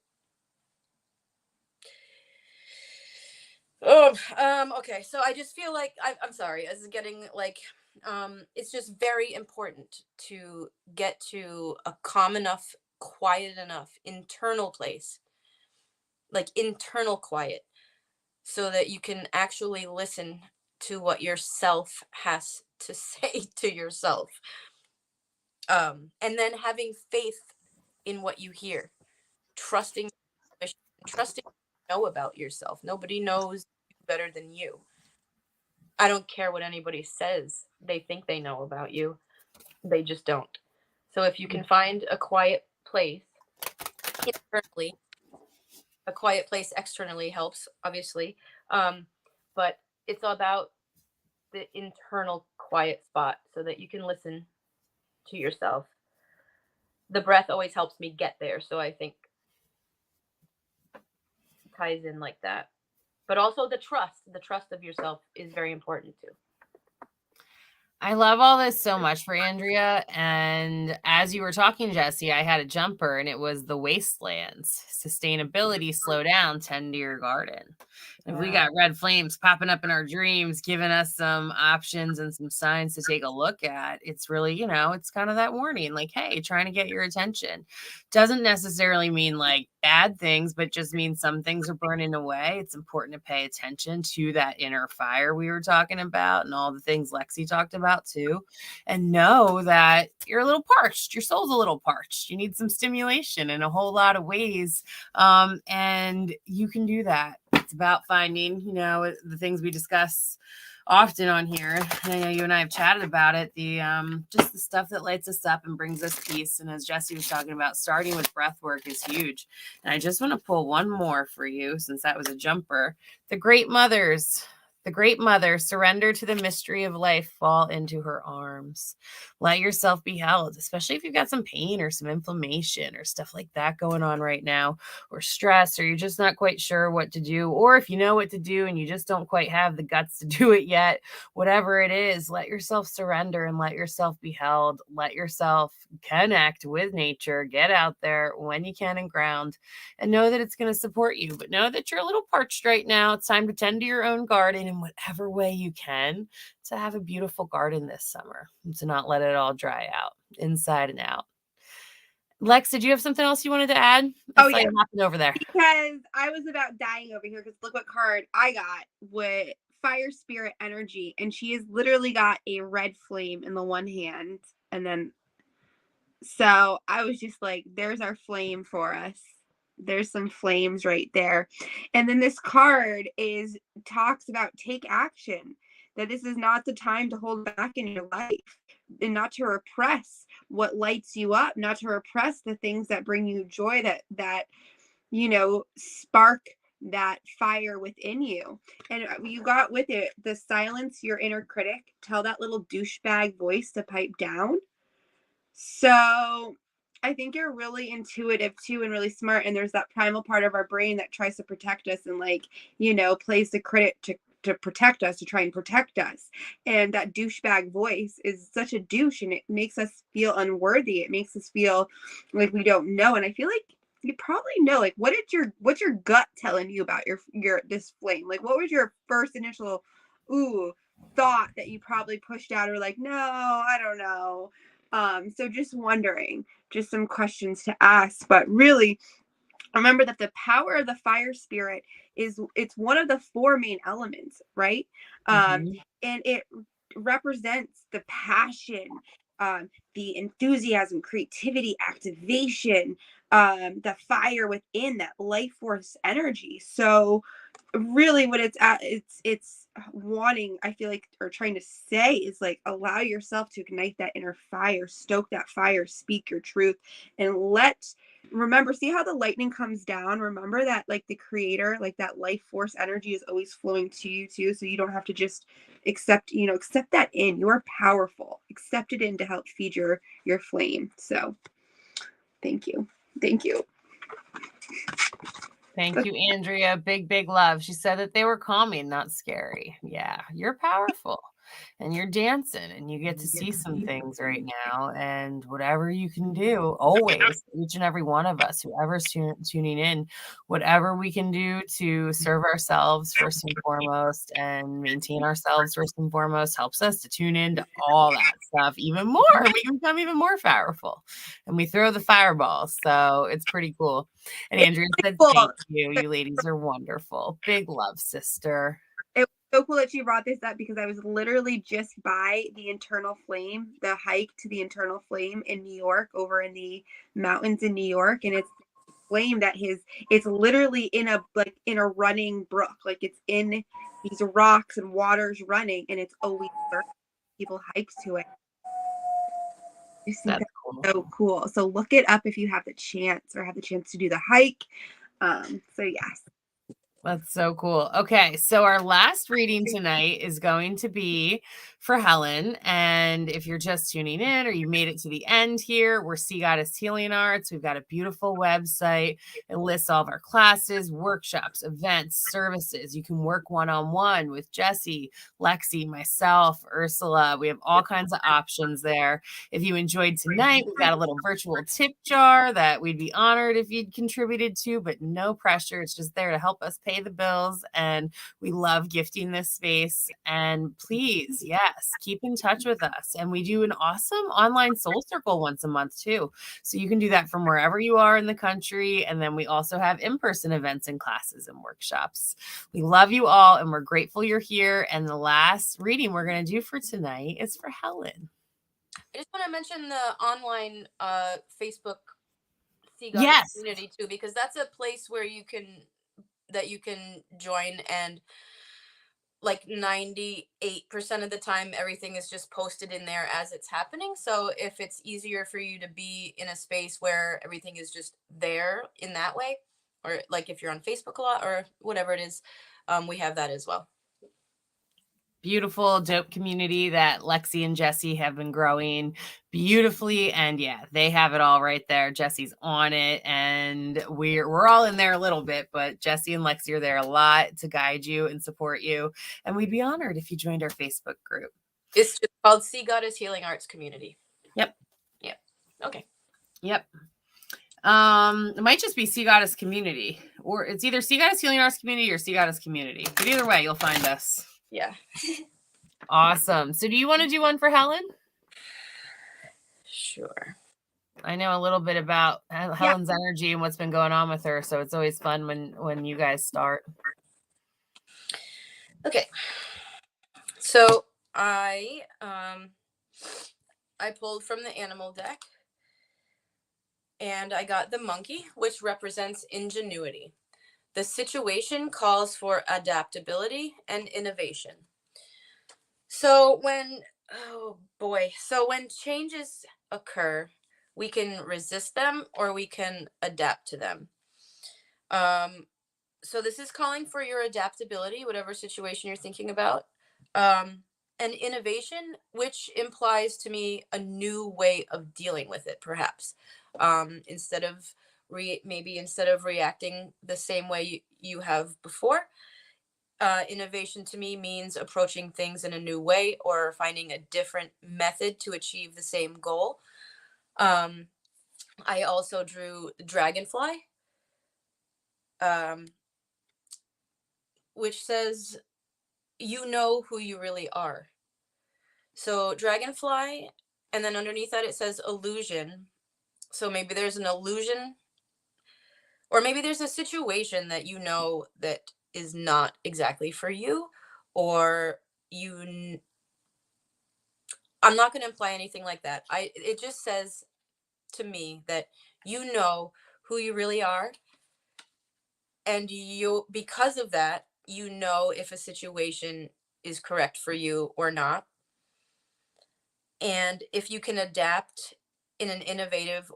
okay, so I just feel like I'm sorry, this is getting like it's just very important to get to a calm enough, quiet enough internal place, like internal quiet, so that you can actually listen to what yourself has to say to yourself. And then having faith in what you hear, trusting trusting you know about yourself. Nobody knows you better than you. I don't care what anybody says they think they know about you. They just don't. So if you can find a quiet place internally, a quiet place externally helps, obviously. But it's all about the internal quiet spot so that you can listen to yourself. The breath always helps me get there. So I think it ties in like that. But also the trust of yourself is very important too. I love all this so much for Andrea. And as you were talking, Jesse, I had a jumper and it was the wastelands. Sustainability, slow down, tend to your garden. If we got red flames popping up in our dreams, giving us some options and some signs to take a look at, it's really, it's kind of that warning, like, hey, trying to get your attention. Doesn't necessarily mean like bad things, but just means some things are burning away. It's important to pay attention to that inner fire we were talking about and all the things Lexi talked about too. And know that you're a little parched. Your soul's a little parched. You need some stimulation in a whole lot of ways. And you can do that. It's about finding, the things we discuss often on here. I know you and I have chatted about it. The just the stuff that lights us up and brings us peace. And as Jesse was talking about, starting with breath work is huge. And I just want to pull one more for you, since that was a jumper. The great mother, surrender to the mystery of life, fall into her arms. Let yourself be held, especially if you've got some pain or some inflammation or stuff like that going on right now, or stress, or you're just not quite sure what to do, or if you know what to do and you just don't quite have the guts to do it yet. Whatever it is, let yourself surrender and let yourself be held. Let yourself connect with nature. Get out there when you can and ground, and know that it's going to support you. But know that you're a little parched right now. It's time to tend to your own garden in whatever way you can, to have a beautiful garden this summer, and to not let it all dry out inside and out. Lex, did you have something else you wanted to add? Oh, yeah. Hopping over there. Because I was about dying over here, because look what card I got with fire spirit energy. And she has literally got a red flame in the one hand. And then, so I was just like, there's our flame for us. There's some flames right there. And then this card talks about take action, that this is not the time to hold back in your life, and not to repress what lights you up, not to repress the things that bring you joy, that spark that fire within you. And you got with it the silence your inner critic, tell that little douchebag voice to pipe down. So I think you're really intuitive too, and really smart. And there's that primal part of our brain that tries to protect us and plays the critic to protect us, to try and protect us. And that douchebag voice is such a douche, and it makes us feel unworthy. It makes us feel like we don't know. And I feel like you probably know, like, what's your gut telling you about your this flame? Like, what was your first initial thought that you probably pushed out, or like, no, I don't know. So just wondering, just some questions to ask. But really, remember that the power of the fire spirit it's one of the four main elements, right? And it represents the passion, the enthusiasm, creativity, activation, the fire within, that life force energy. So really what it's at, it's wanting, I feel like, or trying to say, is like, allow yourself to ignite that inner fire, stoke that fire, speak your truth, and remember, see how the lightning comes down? Remember that, like, the creator, like that life force energy is always flowing to you too. So you don't have to just accept that in. You are powerful. Accept it in to help feed your flame. So thank you. Thank you, Andrea. Big, big love. She said that they were calming, not scary. Yeah, you're powerful and you're dancing and you get to see some things right now. And whatever you can do, always, each and every one of us, whoever's tuning in, whatever we can do to serve ourselves first and foremost and maintain ourselves first and foremost helps us to tune into all that stuff even more. We can become even more powerful and we throw the fireballs. So it's pretty cool. And Andrea said, thank you. You ladies are wonderful. Big love, sister. It was so cool that you brought this up because I was literally just by the Internal Flame, the hike to the Internal Flame in New York, over in the mountains in New York. And it's flame that it's literally in a running brook. Like it's in these rocks and water's running and it's always burning. People hikes to it. I just think that's cool. So cool. So look it up if you have the chance or have the chance to do the hike. So yes. That's so cool. Okay, so our last reading tonight is going to be for Helen. And if you're just tuning in or you made it to the end here, we're Sea Goddess Healing Arts. We've got a beautiful website. It lists all of our classes, workshops, events, services. You can work one-on-one with Jessie, Lexi, myself, Ursula. We have all kinds of options there. If you enjoyed tonight, we've got a little virtual tip jar that we'd be honored if you'd contributed to, but no pressure. It's just there to help us pay the bills, and we love gifting this space. And please, yes, keep in touch with us. And we do an awesome online soul circle once a month too, so you can do that from wherever you are in the country. And then we also have in-person events and classes and workshops. We love you all and we're grateful you're here. And the last reading we're going to do for tonight is for Helen. I just want to mention the online Facebook Sea Goddess community too, because that's a place where you can join, and like 98% of the time everything is just posted in there as it's happening. So if it's easier for you to be in a space where everything is just there in that way, or like if you're on Facebook a lot or whatever it is, we have that as well. Beautiful, dope community that Lexi and Jessie have been growing beautifully. And yeah, they have it all right there. Jessie's on it and we're all in there a little bit, but Jessie and Lexi are there a lot to guide you and support you. And we'd be honored if you joined our Facebook group. It's just called Sea Goddess Healing Arts Community. Yep. Yep. Okay. Yep. It might just be Sea Goddess Community, or it's either Sea Goddess Healing Arts Community or Sea Goddess Community. But either way, you'll find us. Yeah. Awesome. So do you want to do one for Helen? Sure. I know a little bit about Helen's energy and what's been going on with her, so it's always fun when you guys start. Okay. So I pulled from the animal deck and I got the monkey, which represents ingenuity. The situation calls for adaptability and innovation. So when changes occur, we can resist them or we can adapt to them. So this is calling for your adaptability, whatever situation you're thinking about. And innovation, which implies to me a new way of dealing with it, perhaps. Instead of reacting the same way you have before. Innovation to me means approaching things in a new way or finding a different method to achieve the same goal. I also drew Dragonfly, which says, you know who you really are. So Dragonfly, and then underneath that it says illusion. So maybe there's an illusion, or maybe there's a situation that you know that is not exactly for you, or I'm not going to imply anything like that. It just says to me that you know who you really are, and because of that, you know if a situation is correct for you or not. And if you can adapt in an innovative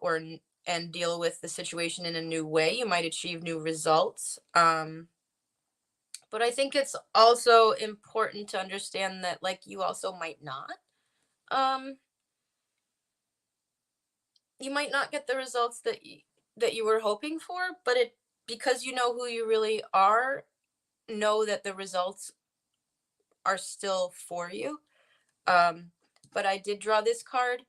and deal with the situation in a new way, you might achieve new results. But I think it's also important to understand that, like, you also might not. You might not get the results that that you were hoping for, but because you know who you really are, know that the results are still for you. But I did draw this card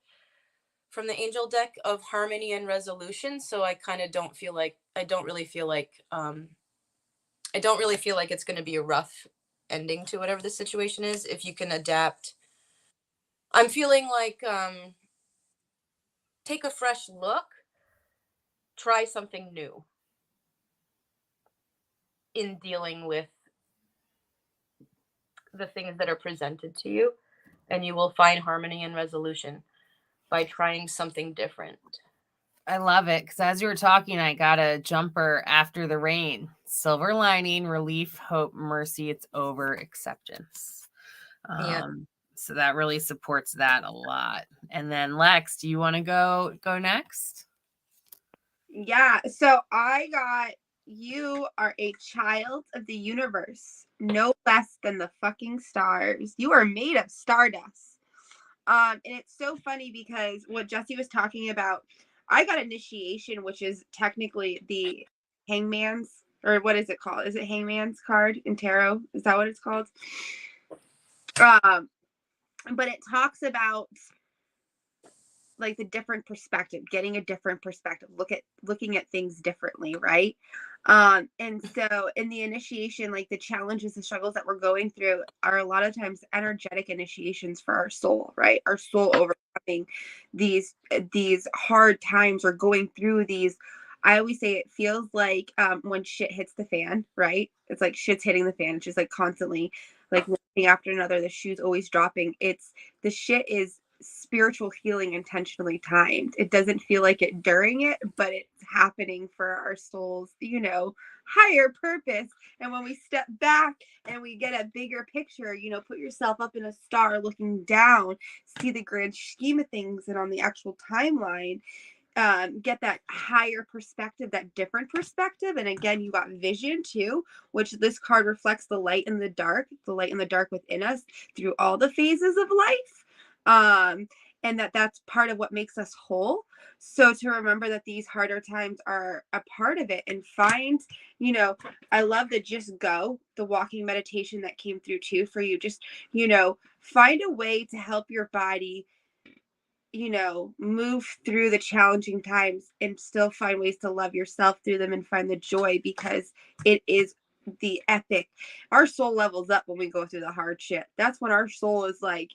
from the angel deck of harmony and resolution, so I kind of don't feel like I don't really feel like it's going to be a rough ending to whatever the situation is if you can adapt. I'm feeling like take a fresh look, try something new in dealing with the things that are presented to you, and you will find harmony and resolution by trying something different. I love it, because as you were talking, I got a jumper after the rain. Silver lining, relief, hope, mercy, it's over, acceptance. Yeah. So that really supports that a lot. And then Lex, do you want to go next? Yeah, so I got, you are a child of the universe, no less than the fucking stars. You are made of stardust. And it's so funny because what Jesse was talking about, I got initiation, which is technically the hangman's, or what is it called? Is it hangman's card in tarot? Is that what it's called? But it talks about like the different perspective, getting a different perspective, looking at things differently, right? And so in the initiation, like the challenges, the struggles that we're going through are a lot of times energetic initiations for our soul, right? Our soul overcoming these hard times, or going through these. I always say it feels like when shit hits the fan, right? It's like shit's hitting the fan. It's just like constantly like one thing after another. The shoe's always dropping. It's the shit is spiritual healing intentionally timed. It doesn't feel like it during it, but it's happening for our souls, higher purpose. And when we step back and we get a bigger picture, put yourself up in a star looking down, see the grand scheme of things, and on the actual timeline, get that higher perspective, that different perspective. And again, you got vision too, which this card reflects the light and the dark within us through all the phases of life. And that's part of what makes us whole. So to remember that these harder times are a part of it, and find, I love the just go, the walking meditation that came through too for you. Just, find a way to help your body, move through the challenging times and still find ways to love yourself through them and find the joy, because it is the epic. Our soul levels up when we go through the hardship. That's when our soul is like,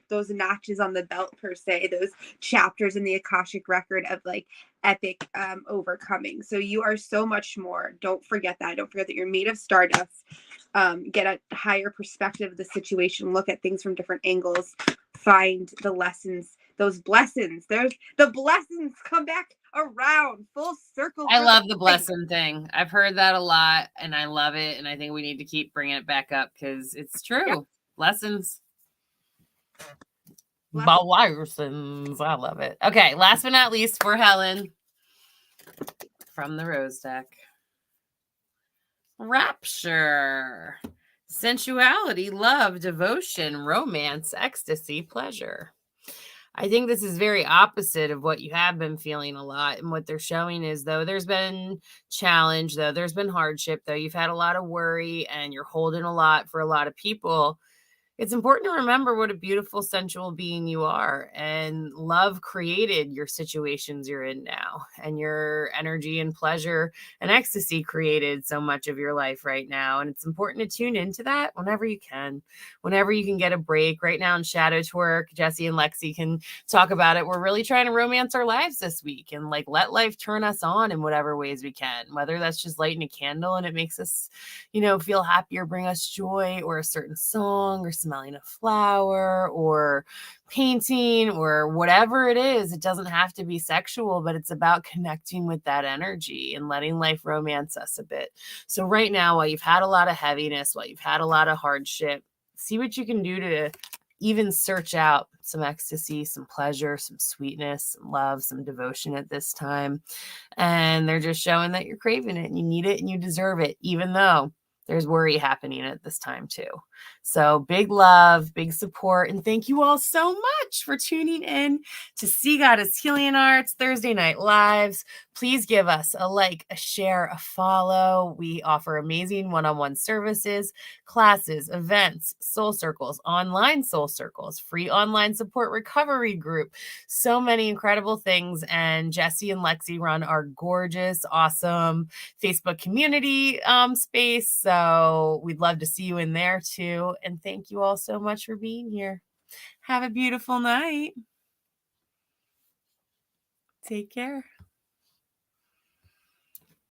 those notches on the belt per se, those chapters in the Akashic record of like epic overcoming. So you are so much more. Don't forget that. Don't forget that you're made of stardust. Get a higher perspective of the situation. Look at things from different angles. Find the lessons, those blessings. There's the blessings come back around full circle. I love the blessing thing. I've heard that a lot, and I love it. And I think we need to keep bringing it back up because it's true. Yep. Lessons. Blessings. I love it. Okay, last but not least, for Helen from the Rose deck. Rapture. Sensuality, love, devotion, romance, ecstasy, pleasure. I think this is very opposite of what you have been feeling a lot. And what they're showing is, though there's been challenge, though there's been hardship, though you've had a lot of worry and you're holding a lot for a lot of people, it's important to remember what a beautiful, sensual being you are. And love created your situations you're in now. And your energy and pleasure and ecstasy created so much of your life right now. And it's important to tune into that whenever you can get a break. Right now in Shadow Work, Jesse and Lexi can talk about it. We're really trying to romance our lives this week and like let life turn us on in whatever ways we can, whether that's just lighting a candle and it makes us, feel happier, bring us joy, or a certain song, or smelling a flower, or painting, or whatever it is. It doesn't have to be sexual, but it's about connecting with that energy and letting life romance us a bit. So right now, while you've had a lot of heaviness, while you've had a lot of hardship, see what you can do to even search out some ecstasy, some pleasure, some sweetness, some love, some devotion at this time. And they're just showing that you're craving it and you need it and you deserve it, even though there's worry happening at this time too. So big love, big support, and thank you all so much for tuning in to Sea Goddess Healing Arts Thursday Night Lives. Please give us a like, a share, a follow. We offer amazing one-on-one services, classes, events, soul circles, online soul circles, free online support recovery group, so many incredible things. And Jessie and Lexi run our gorgeous, awesome Facebook community space. So we'd love to see you in there too. And thank you all so much for being here. Have a beautiful night. Take care.